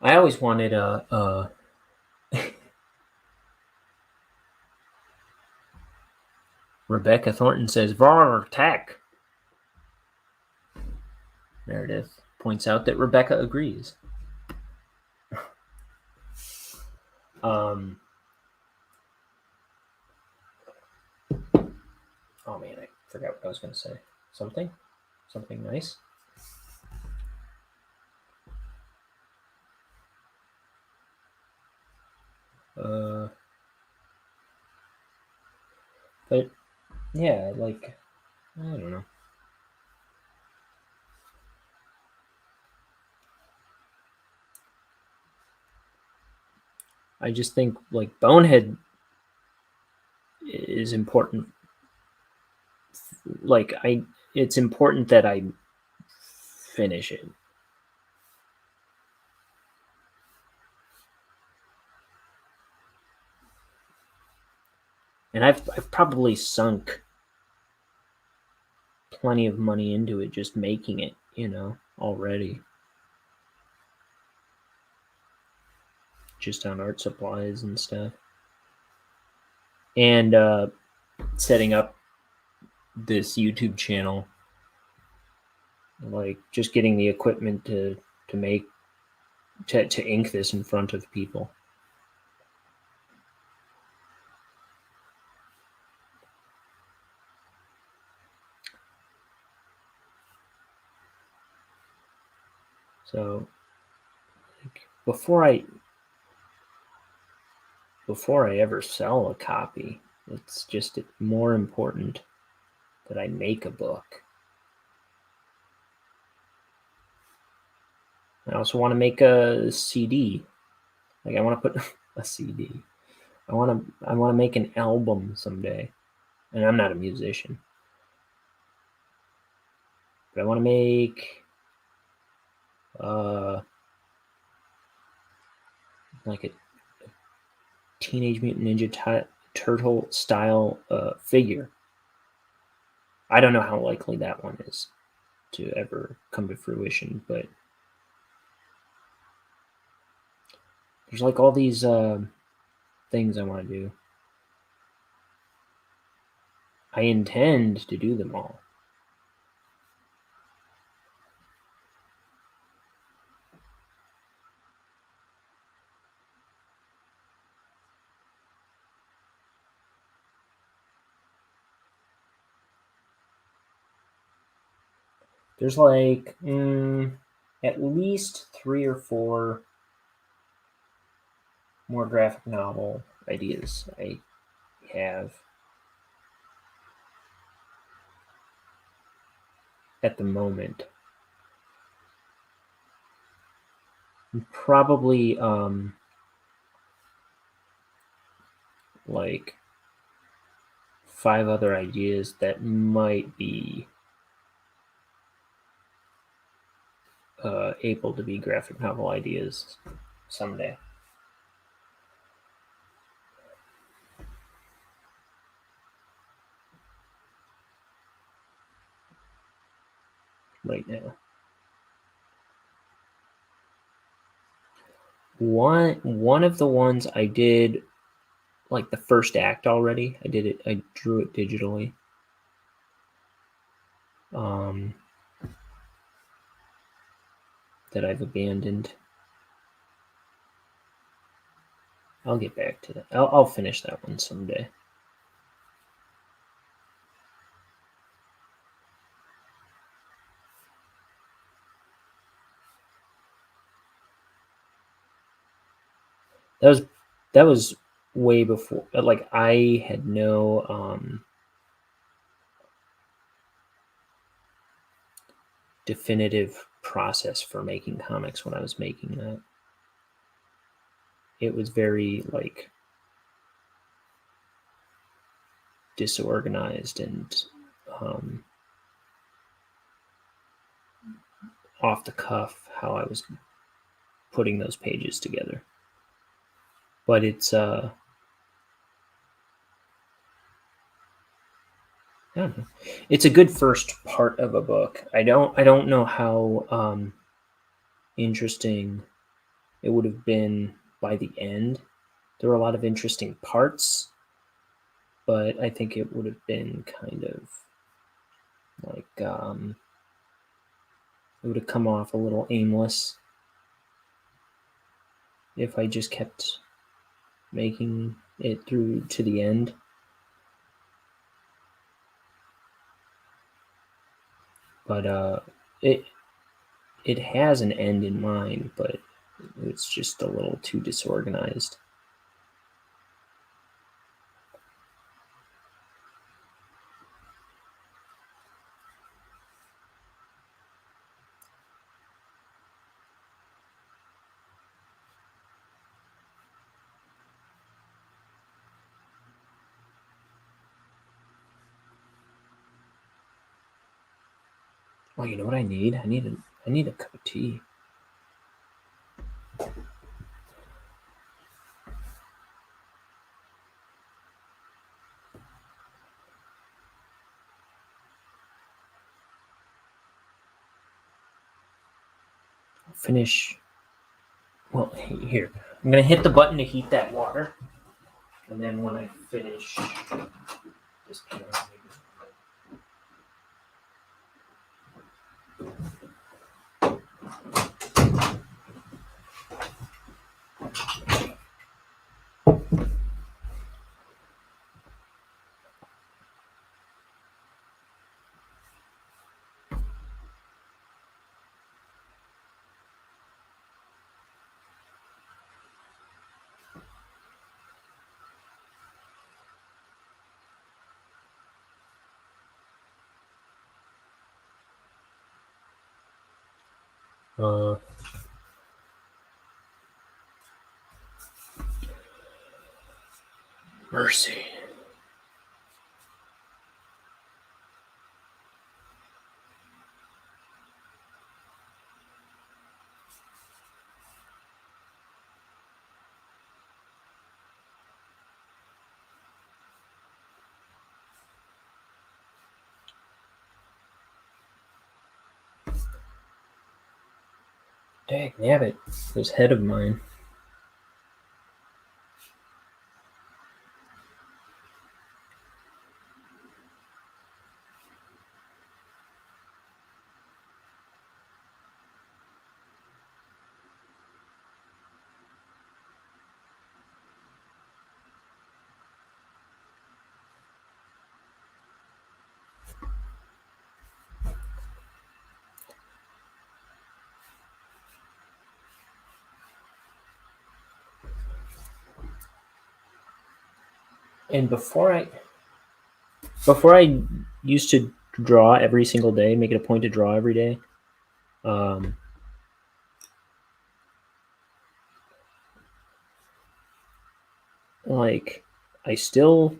I always wanted a Rebecca Thornton says Var Tech. Meredith points out that Rebecca agrees. Oh man, I forgot what I was going to say. Something nice. But yeah, like, I don't know. I just think like Bonehead is important. Like it's important that I finish it. And I've probably sunk plenty of money into it just making it, already. Just on art supplies and stuff. And setting up this YouTube channel, like just getting the equipment to make to ink this in front of people. So like, before I ever sell a copy, it's just more important that I make a book. I also want to make a CD. Like I want to put a CD. I want to make an album someday. And I'm not a musician. But I want to make like a Teenage Mutant Ninja Turtle style figure. I don't know how likely that one is to ever come to fruition, but there's like all these things I want to do. I intend to do them all. There's like at least 3 or 4 more graphic novel ideas I have at the moment. Probably like 5 other ideas that might be able to be graphic novel ideas someday. Right now. One of the ones I did like the first act already. I drew it digitally. That I've abandoned. I'll get back to that. I'll finish that one someday. That was way before. Like I had no definitive process for making comics when I was making that. It was very like disorganized and off the cuff how I was putting those pages together. But it's I don't know. It's a good first part of a book. I don't know how interesting it would have been by the end. There were a lot of interesting parts, but I think it would have been kind of like it would have come off a little aimless if I just kept making it through to the end. But it has an end in mind, but it's just a little too disorganized. Oh, you know what I need? I need a cup of tea. I'll finish. Well, here. I'm gonna hit the button to heat that water, and then when I finish this pan, mercy. Dag nabbit, this head of mine. And before I used to draw every single day, make it a point to draw every day. Like, I still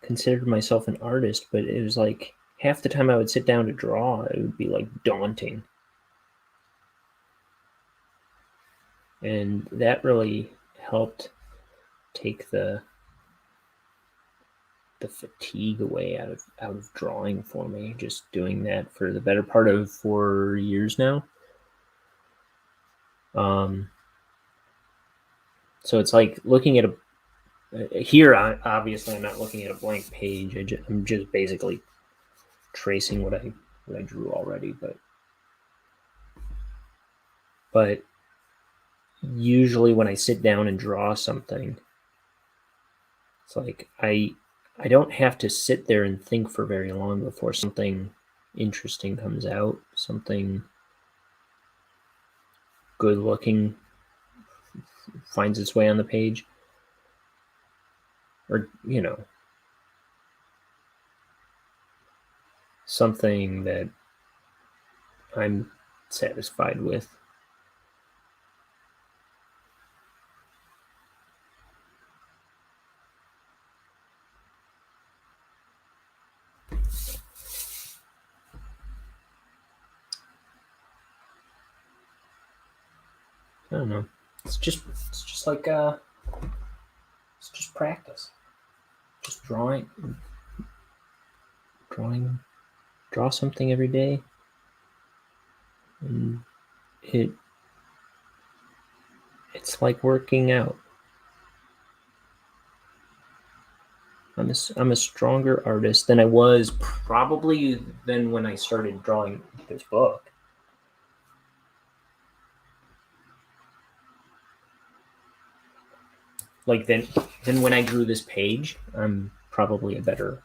considered myself an artist, but it was like half the time I would sit down to draw, it would be like daunting. And that really helped take the fatigue away out of drawing for me, just doing that for the better part of 4 years now. So it's like looking at here, obviously I'm not looking at a blank page. I'm just basically tracing what I drew already, but usually when I sit down and draw something, it's like I don't have to sit there and think for very long before something interesting comes out, something good looking finds its way on the page, or something that I'm satisfied with. I don't know. It's just like it's just practice. Just draw something every day, and it's like working out. I'm a stronger artist than I was probably than when I started drawing this book. Like then when I drew this page, I'm probably a better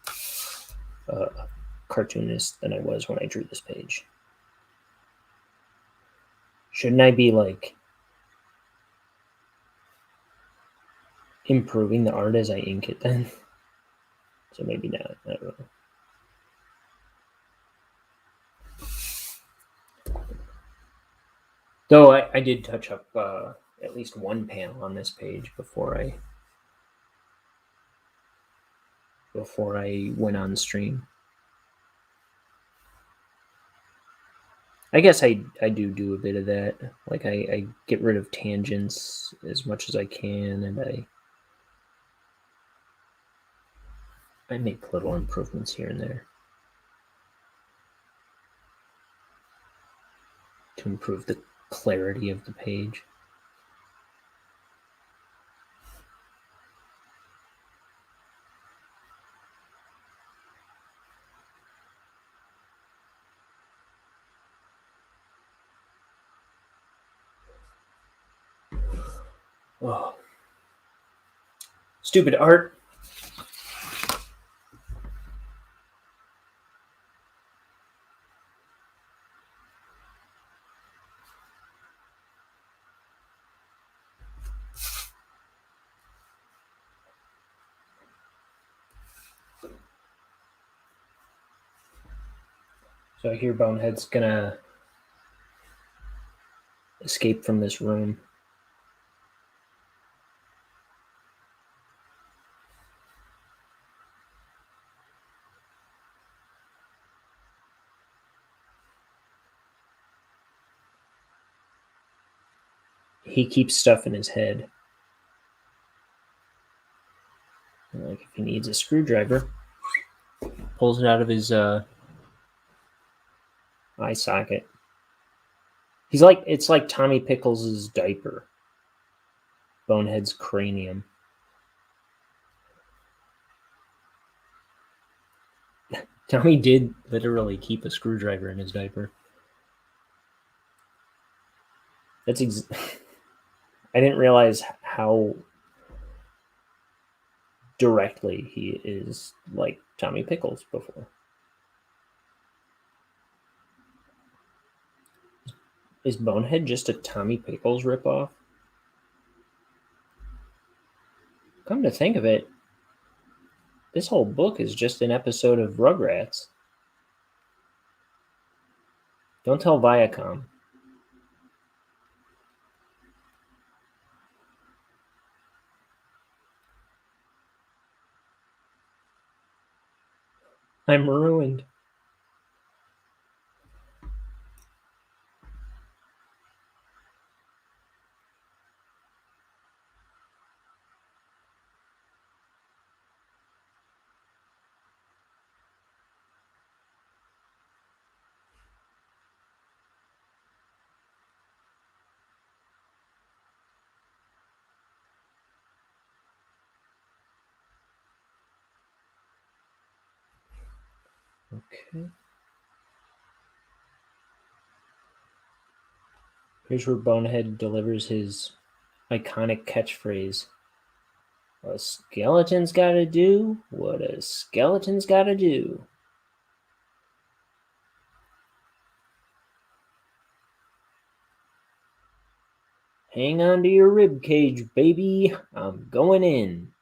cartoonist than I was when I drew this page. Shouldn't I be like improving the art as I ink it then? So maybe not. I don't know. Though I did touch up at least one panel on this page before I went on stream. I guess I do a bit of that. Like I get rid of tangents as much as I can, and I make little improvements here and there to improve the clarity of the page. Oh. Stupid art. So I hear Bonehead's gonna escape from this room. He keeps stuff in his head. Like if he needs a screwdriver, pulls it out of his eye socket. It's like Tommy Pickles' diaper. Bonehead's cranium. Tommy did literally keep a screwdriver in his diaper. I didn't realize how directly he is like Tommy Pickles before. Is Bonehead just a Tommy Pickles ripoff? Come to think of it, this whole book is just an episode of Rugrats. Don't tell Viacom. I'm ruined. Okay. Here's where Bonehead delivers his iconic catchphrase. A skeleton's gotta do what a skeleton's gotta do. Hang on to your rib cage, baby. I'm going in.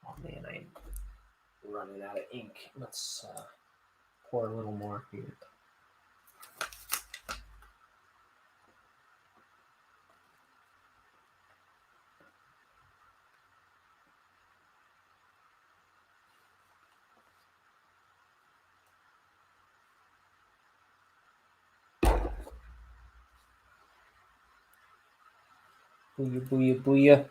Oh man, I'm running out of ink. Let's pour a little more here. Booyah, booyah, booyah.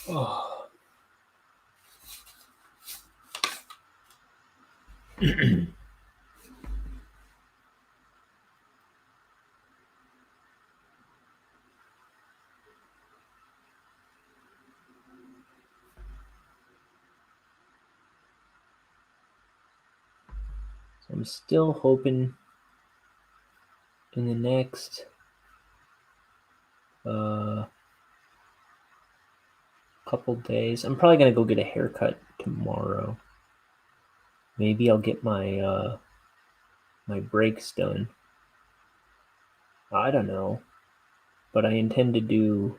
Oh. I'm still hoping in the next couple days. I'm probably gonna go get a haircut tomorrow. Maybe I'll get my my brakes done. I don't know, but I intend to do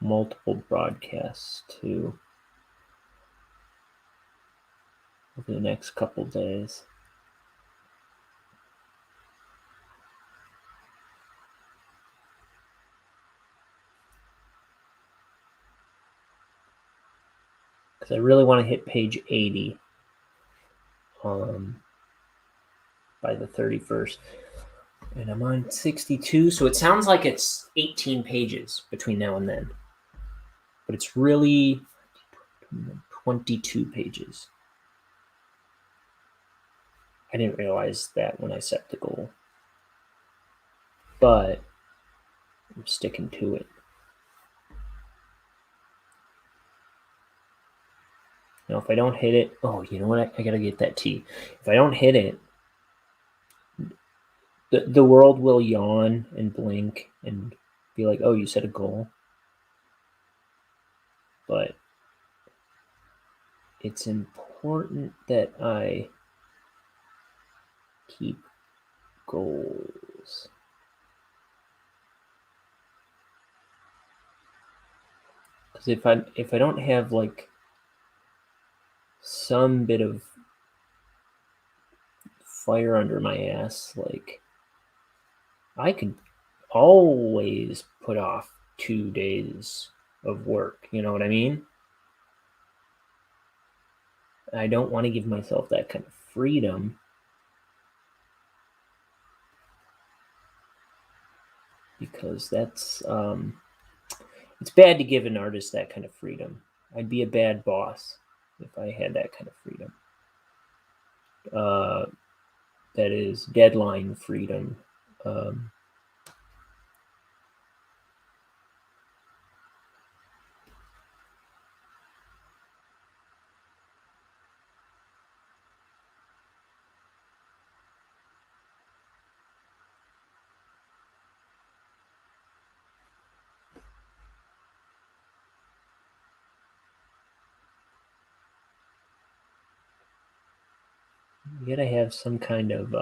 multiple broadcasts too over the next couple days. Because I really want to hit page 80 by the 31st. And I'm on 62, so it sounds like it's 18 pages between now and then. But it's really 22 pages. I didn't realize that when I set the goal. But I'm sticking to it. Now, if I don't hit it, oh, you know what? I gotta get that tea. If I don't hit it, the world will yawn and blink and be like, oh, you set a goal. But it's important that I keep goals. Because if I don't have like some bit of fire under my ass, like I could always put off 2 days of work. You know what I mean? I don't want to give myself that kind of freedom. Because that's it's bad to give an artist that kind of freedom. I'd be a bad boss if I had that kind of freedom. That is deadline freedom. You gotta have some kind of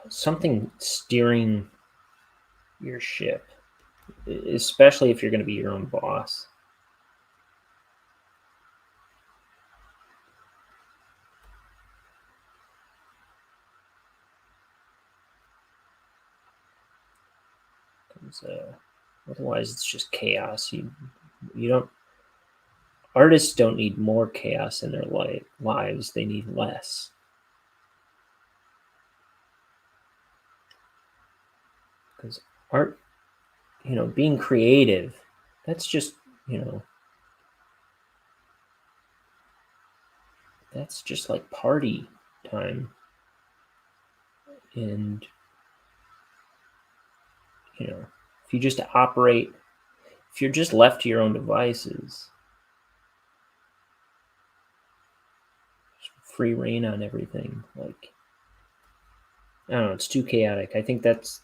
something steering your ship, especially if you're going to be your own boss. Otherwise, it's just chaos. You don't. Artists don't need more chaos in their lives. They need less. Because art, being creative, that's just, that's just like party time. And, if you just operate, if you're just left to your own devices, free reign on everything, like, I don't know, it's too chaotic. I think that's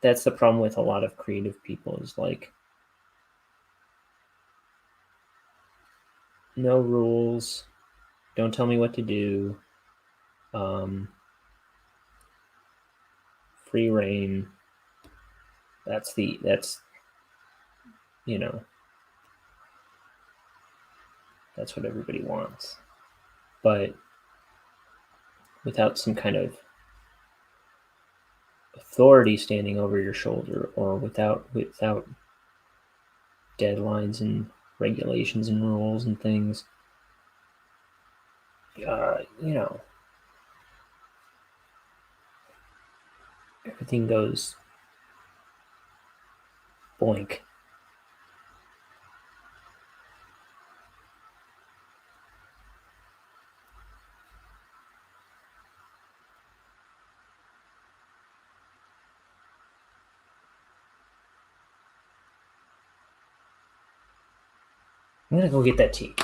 the problem with a lot of creative people is like, no rules, don't tell me what to do, free reign. That's that's what everybody wants. But without some kind of authority standing over your shoulder, or without deadlines and regulations and rules and things, everything goes boink. I'm gonna go get that tea.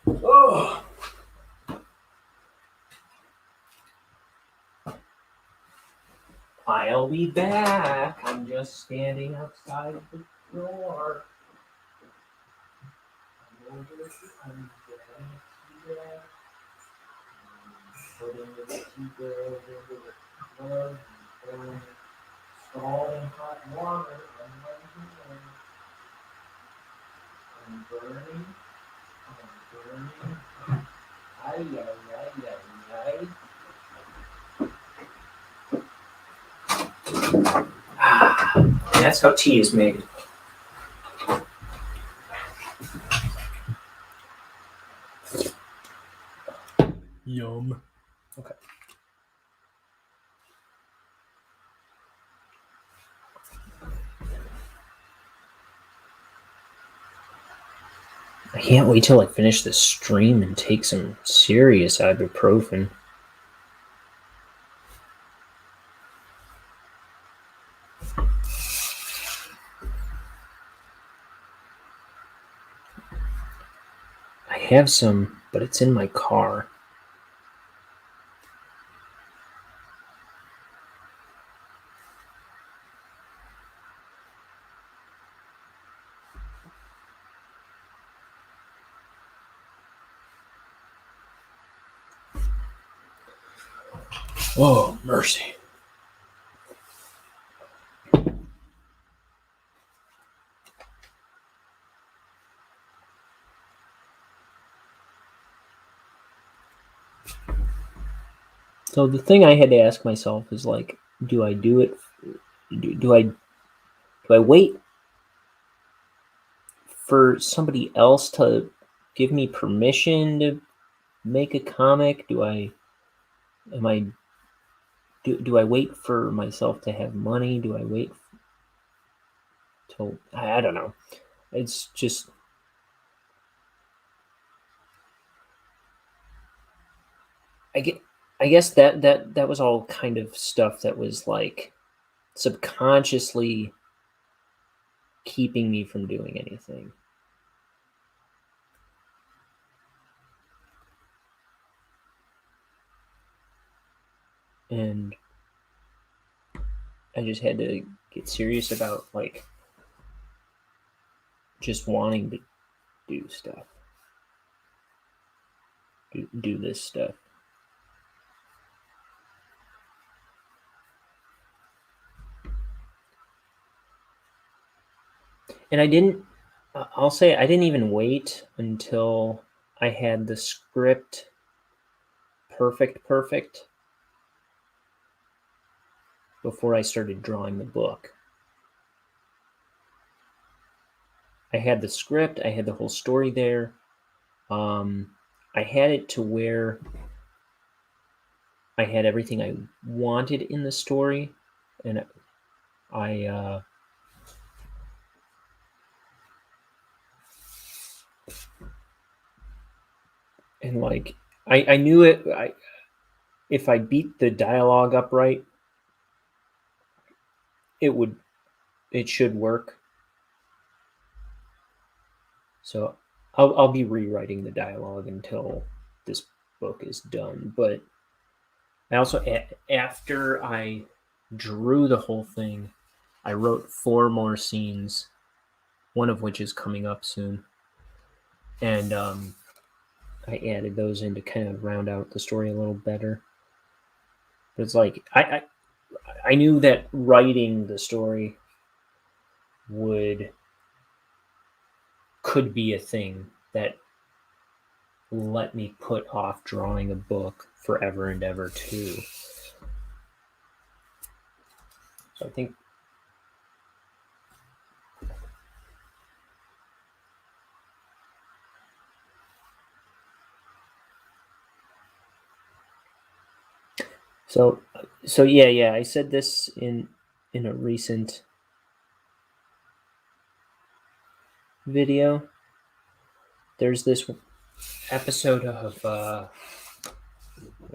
Oh. I'll I'll be back. I'm just standing outside the door. I'm putting the tea girls into the plug, throwing scalding hot water on my hand. I'm burning. Ay, ay, ay, ay, ay. That's how tea is made. Yum. Okay. I can't wait till I finish this stream and take some serious ibuprofen. I have some, but it's in my car. Oh, mercy. So the thing I had to ask myself is like, do I do it? Do I wait for somebody else to give me permission to make a comic? Do I wait for myself to have money? Do I wait till I don't know. It's just I guess that was all kind of stuff that was like subconsciously keeping me from doing anything. And I just had to get serious about like just wanting to do stuff. Do this stuff. And I'll say I didn't even wait until I had the script perfect before I started drawing the book. I had the script, I had the whole story there. I had it to where I had everything I wanted in the story, and I and like I knew it. If I beat the dialogue up right, it should work. So I'll be rewriting the dialogue until this book is done. But I also, after I drew the whole thing, I wrote 4 more scenes, one of which is coming up soon. And I added those in to kind of round out the story a little better. But it's like, I knew that writing the story could be a thing that let me put off drawing a book forever and ever too. So I think so yeah, I said this in a recent video. There's this episode of what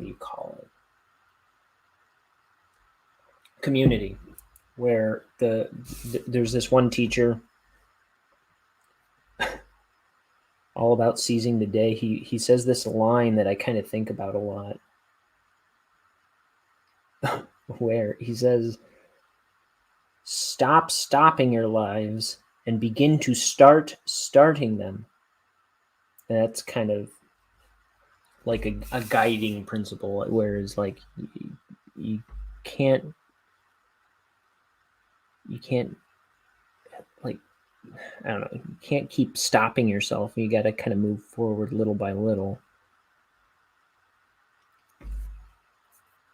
do you call it? Community, where there's this one teacher all about seizing the day. He says this line that I kind of think about a lot, where he says, Stop stopping your lives and begin to start starting them. And that's kind of like a guiding principle, whereas like you can't like, I don't know, you can't keep stopping yourself. You got to kind of move forward little by little.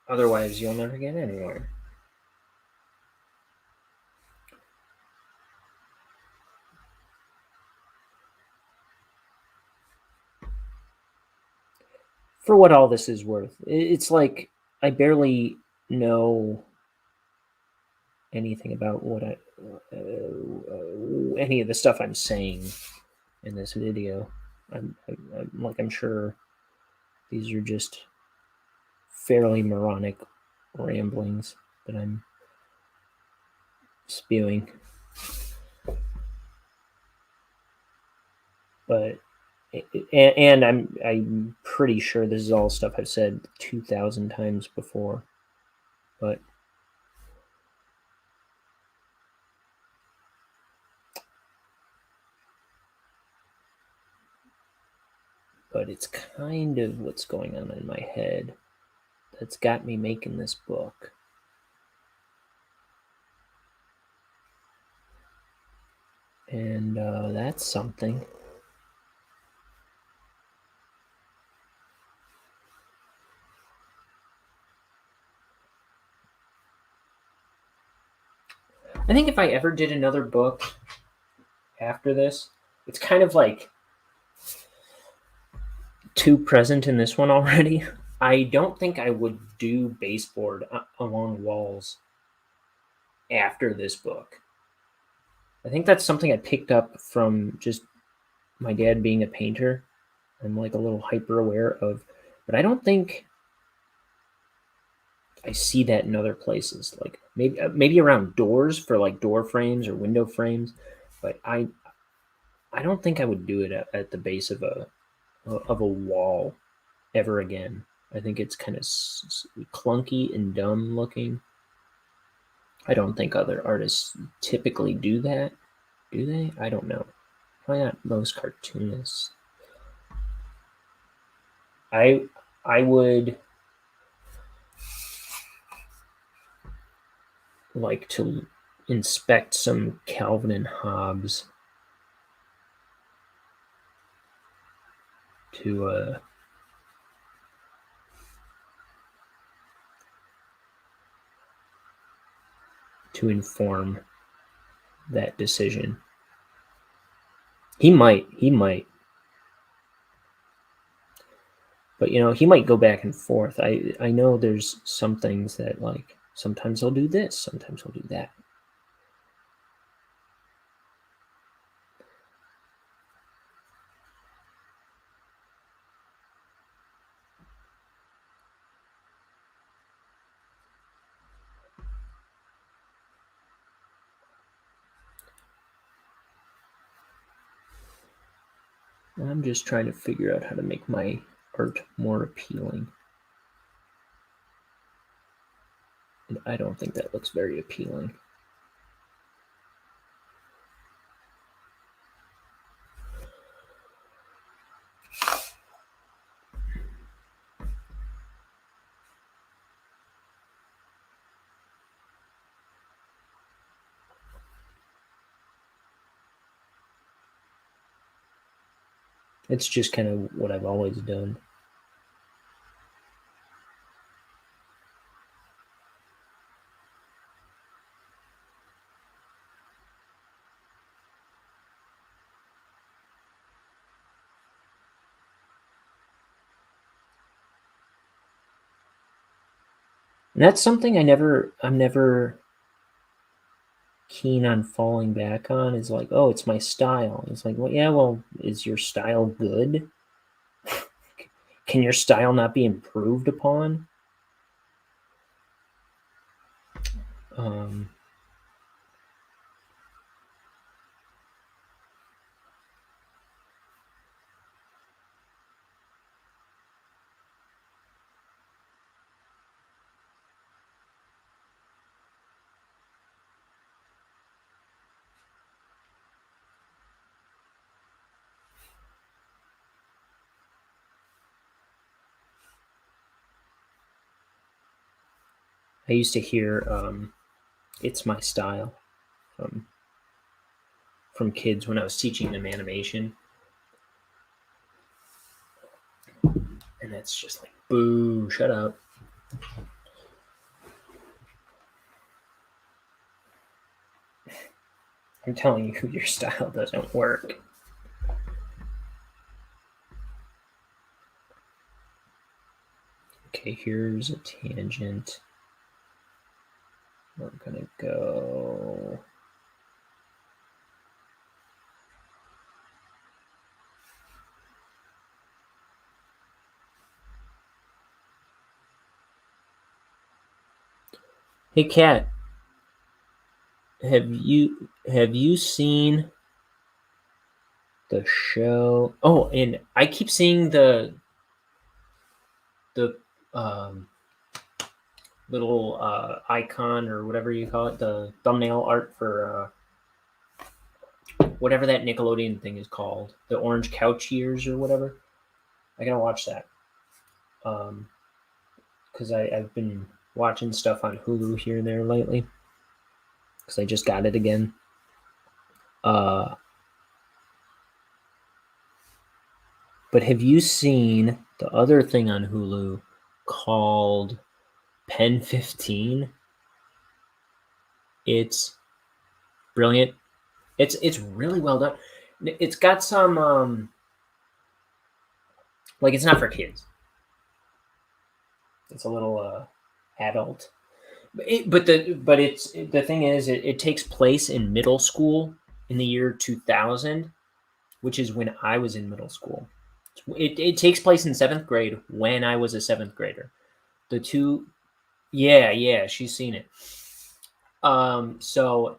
Otherwise, you'll never get anywhere. For what all this is worth, it's like I barely know anything about what any of the stuff I'm saying in this video. I'm sure these are just fairly moronic ramblings that I'm spewing. But and I'm pretty sure this is all stuff I've said 2,000 times before. But it's kind of what's going on in my head that's got me making this book. And that's something. I think if I ever did another book after this, it's kind of like too present in this one already. I don't think I would do baseboard along walls after this book. I think that's something I picked up from just my dad being a painter. I'm like a little hyper aware of, but I don't think I see that in other places. Like maybe around doors for like door frames or window frames, but I don't think I would do it at the base of a wall ever again. I think it's kind of clunky and dumb looking. I don't think other artists typically do that. Do they? I don't know. Probably not most cartoonists. I would like to inspect some Calvin and Hobbes to inform that decision. He might. But he might go back and forth. I know there's some things that like sometimes he'll do this, sometimes he'll do that. I'm just trying to figure out how to make my art more appealing. And I don't think that looks very appealing. It's just kind of what I've always done. And that's something I'm never keen on falling back on, is like, oh, it's my style. It's like, well, yeah, well, is your style good? Can your style not be improved upon? I used to hear "It's My Style" from kids when I was teaching them animation, and it's just like, boo, shut up. I'm telling you, your style doesn't work. Okay, here's a tangent. We're gonna go. Hey, Kat, have you seen the show? Oh, and I keep seeing the um, little icon or whatever you call it, the thumbnail art for whatever that Nickelodeon thing is called, the orange couch ears or whatever. I gotta watch that because I've been watching stuff on Hulu here and there lately because I just got it again. But have you seen the other thing on Hulu called Pen 15? It's brilliant. It's really well done. It's got some like, it's not for kids. It's a little adult. But the thing is, it takes place in middle school in the year 2000, which is when I was in middle school. It takes place in 7th grade when I was a 7th grader. The two, yeah, she's seen it. So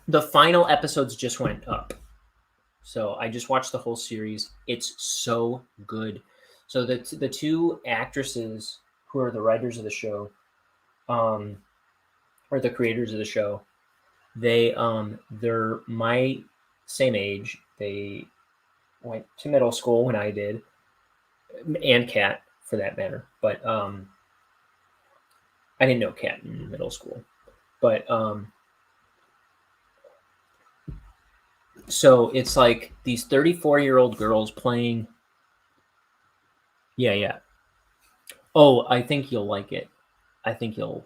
the final episodes just went up. So I just watched the whole series. It's so good. So the two actresses who are the writers of the show, or the creators of the show, they're my same age. They went to middle school when I did, and Kat for that matter. But I didn't know Kat in middle school. But so it's like these 34-year-old girls playing. Yeah. Oh, I think you'll like it. I think you'll.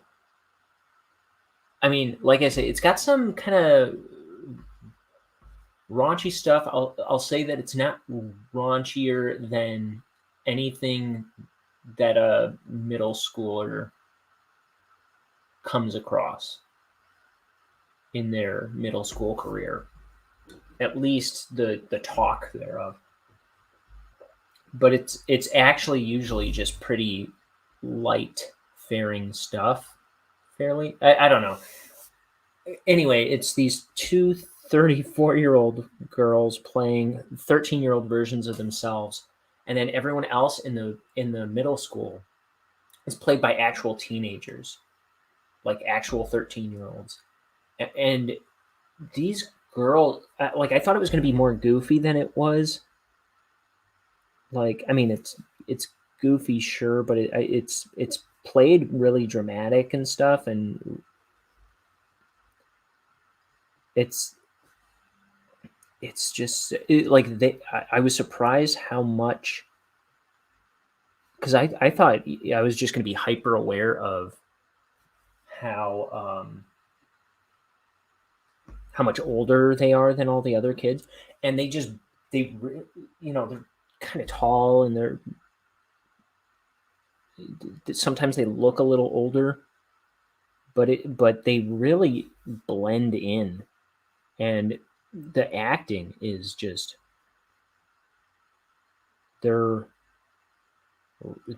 I mean, like I say, it's got some kind of raunchy stuff. I'll say that it's not raunchier than anything that a middle schooler comes across in their middle school career. At least the talk thereof. But it's actually usually just pretty light faring stuff. Fairly, I don't know. Anyway, it's these two 34-year-old girls playing 13-year-old versions of themselves, and then everyone else in the middle school is played by actual teenagers, like actual 13-year-olds. And these girls, like, I thought it was going to be more goofy than it was. Like, I mean, it's goofy, sure, but it's played really dramatic and stuff, and it's just like I was surprised how much, because I thought I was just going to be hyper aware of how much older they are than all the other kids, and they're kind of tall, and sometimes they look a little older, but they really blend in, and the acting is just they're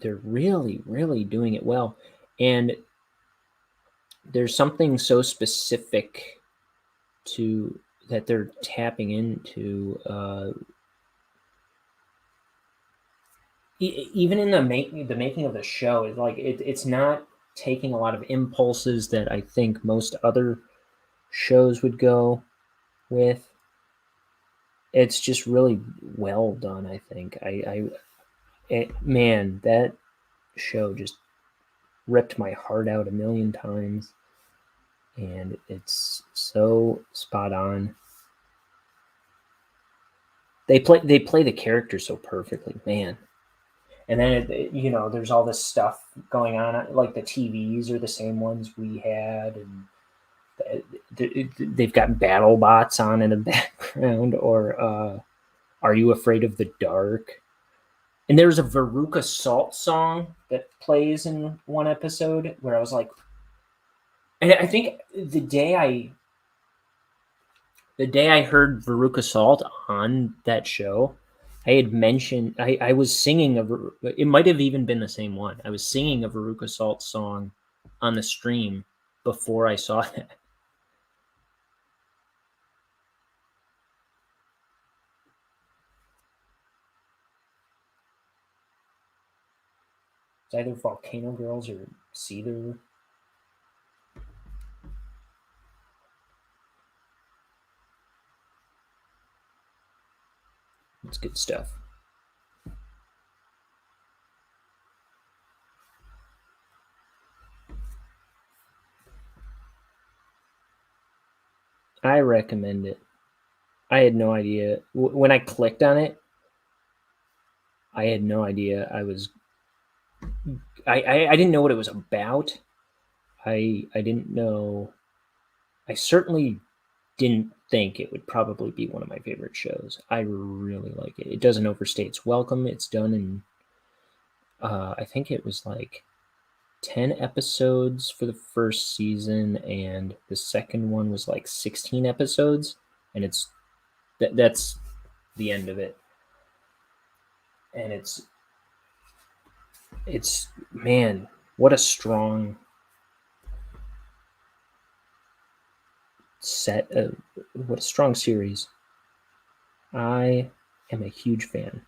really doing it well. And there's something so specific to that they're tapping into, even in the making of the show. Is like it's not taking a lot of impulses that I think most other shows would go with. It's just really well done, I think. Man, that show just ripped my heart out a million times, and it's so spot on. They play the characters so perfectly, man. And then there's all this stuff going on, like the TVs are the same ones we had, and they've got battle bots on in the background, or Are You Afraid of the Dark? And there's a Veruca Salt song that plays in one episode where I was like, and I think the day I heard Veruca Salt on that show, I had mentioned I was singing it might have even been the same one. I was singing a Veruca Salt song on the stream before I saw that. It's either Volcano Girls or Seether. It's good stuff. I recommend it. I had no idea. When I clicked on it, I had no idea I didn't know what it was about. I didn't know. I certainly didn't think it would probably be one of my favorite shows. I really like it. It doesn't overstay its welcome. It's done in, I think it was like 10 episodes for the first season, and the second one was like 16 episodes, and that's the end of it. And it's man, what a strong what a strong series. I am a huge fan.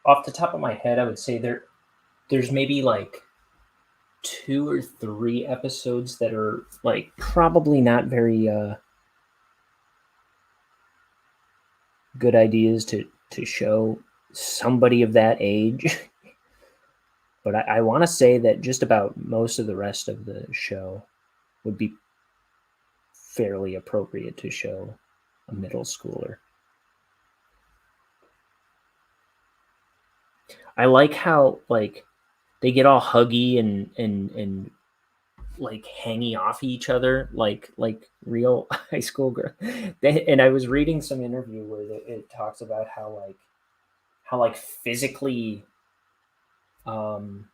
Off the top of my head, I would say there's maybe like 2 or 3 episodes that are like probably not very good ideas to show somebody of that age. But I want to say that just about most of the rest of the show would be fairly appropriate to show a middle schooler. I like how like they get all huggy and like hanging off each other like real high school girl. And I was reading some interview where it talks about how physically um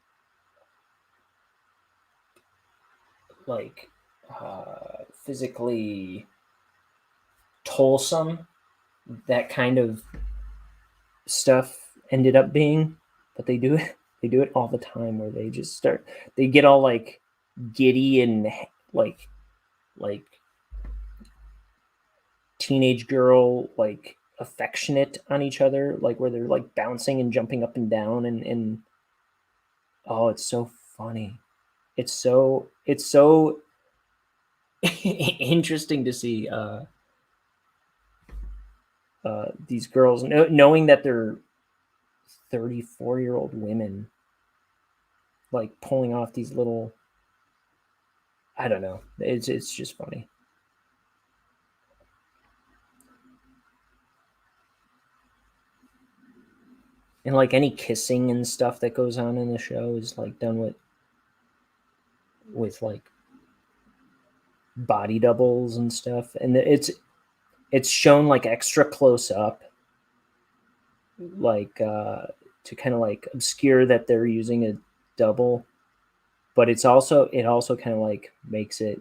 like physically toilsome that kind of stuff ended up being, but they do it all the time where they get all like giddy and like teenage girl like affectionate on each other, like where they're like bouncing and jumping up and down, and oh, it's so funny. It's so interesting to see these girls knowing that they're 34-year-old women like pulling off these little, I don't know, it's just funny. And like any kissing and stuff that goes on in the show is like done with like body doubles and stuff, and it's shown like extra close up, like to kind of like obscure that they're using a double, but it also kind of like makes it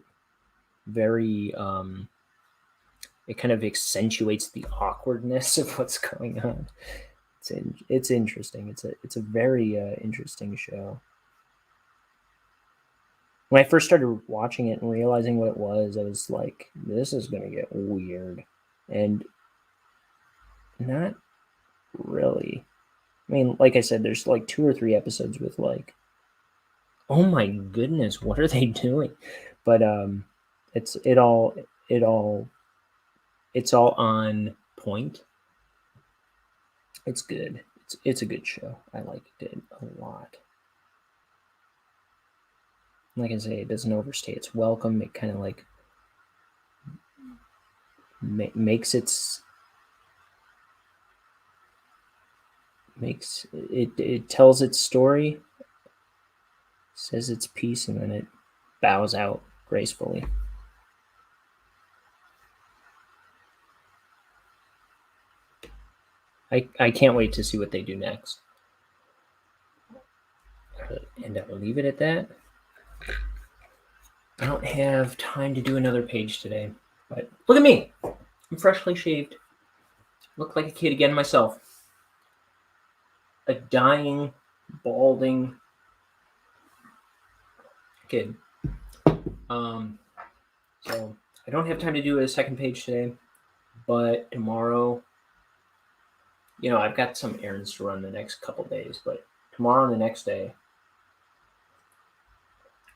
very it kind of accentuates the awkwardness of what's going on. It's interesting. It's a very interesting show. When I first started watching it and realizing what it was, I was like, this is going to get weird. And not really. I mean, like I said, there's like 2 or 3 episodes with like, oh my goodness, what are they doing? But it's all on point. It's good. It's a good show. I liked it a lot. Like I say, it doesn't overstay its welcome. It kind of like makes it tells its story, says its piece, and then it bows out gracefully. I can't wait to see what they do next. And I'll leave it at that. I don't have time to do another page today, but look at me. I'm freshly shaved. Look like a kid again myself. A dying, balding kid. So I don't have time to do a second page today, but tomorrow, I've got some errands to run the next couple days, but tomorrow and the next day,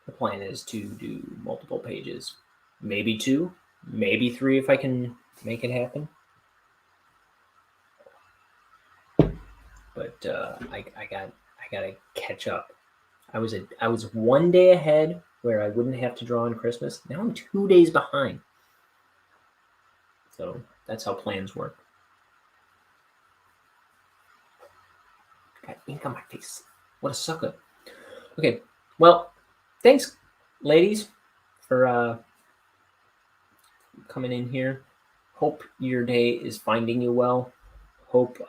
the plan is to do multiple pages. Maybe 2, maybe 3 if I can make it happen. But I gotta catch up. I was 1 day ahead where I wouldn't have to draw on Christmas. Now I'm 2 days behind. So that's how plans work. Got ink on my face. What a sucker. Okay, well, thanks, ladies, for coming in here. Hope your day is finding you well. Hope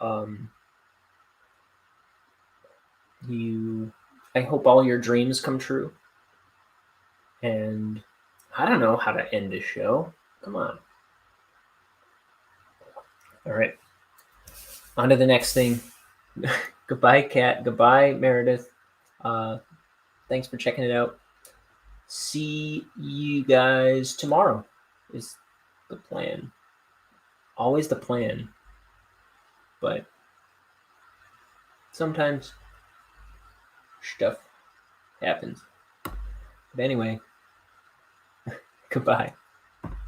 I hope all your dreams come true. And I don't know how to end this show. Come on. All right. On to the next thing. Goodbye, Kat. Goodbye, Meredith. Thanks for checking it out. See you guys tomorrow is the plan. Always the plan. But sometimes stuff happens. But anyway, goodbye.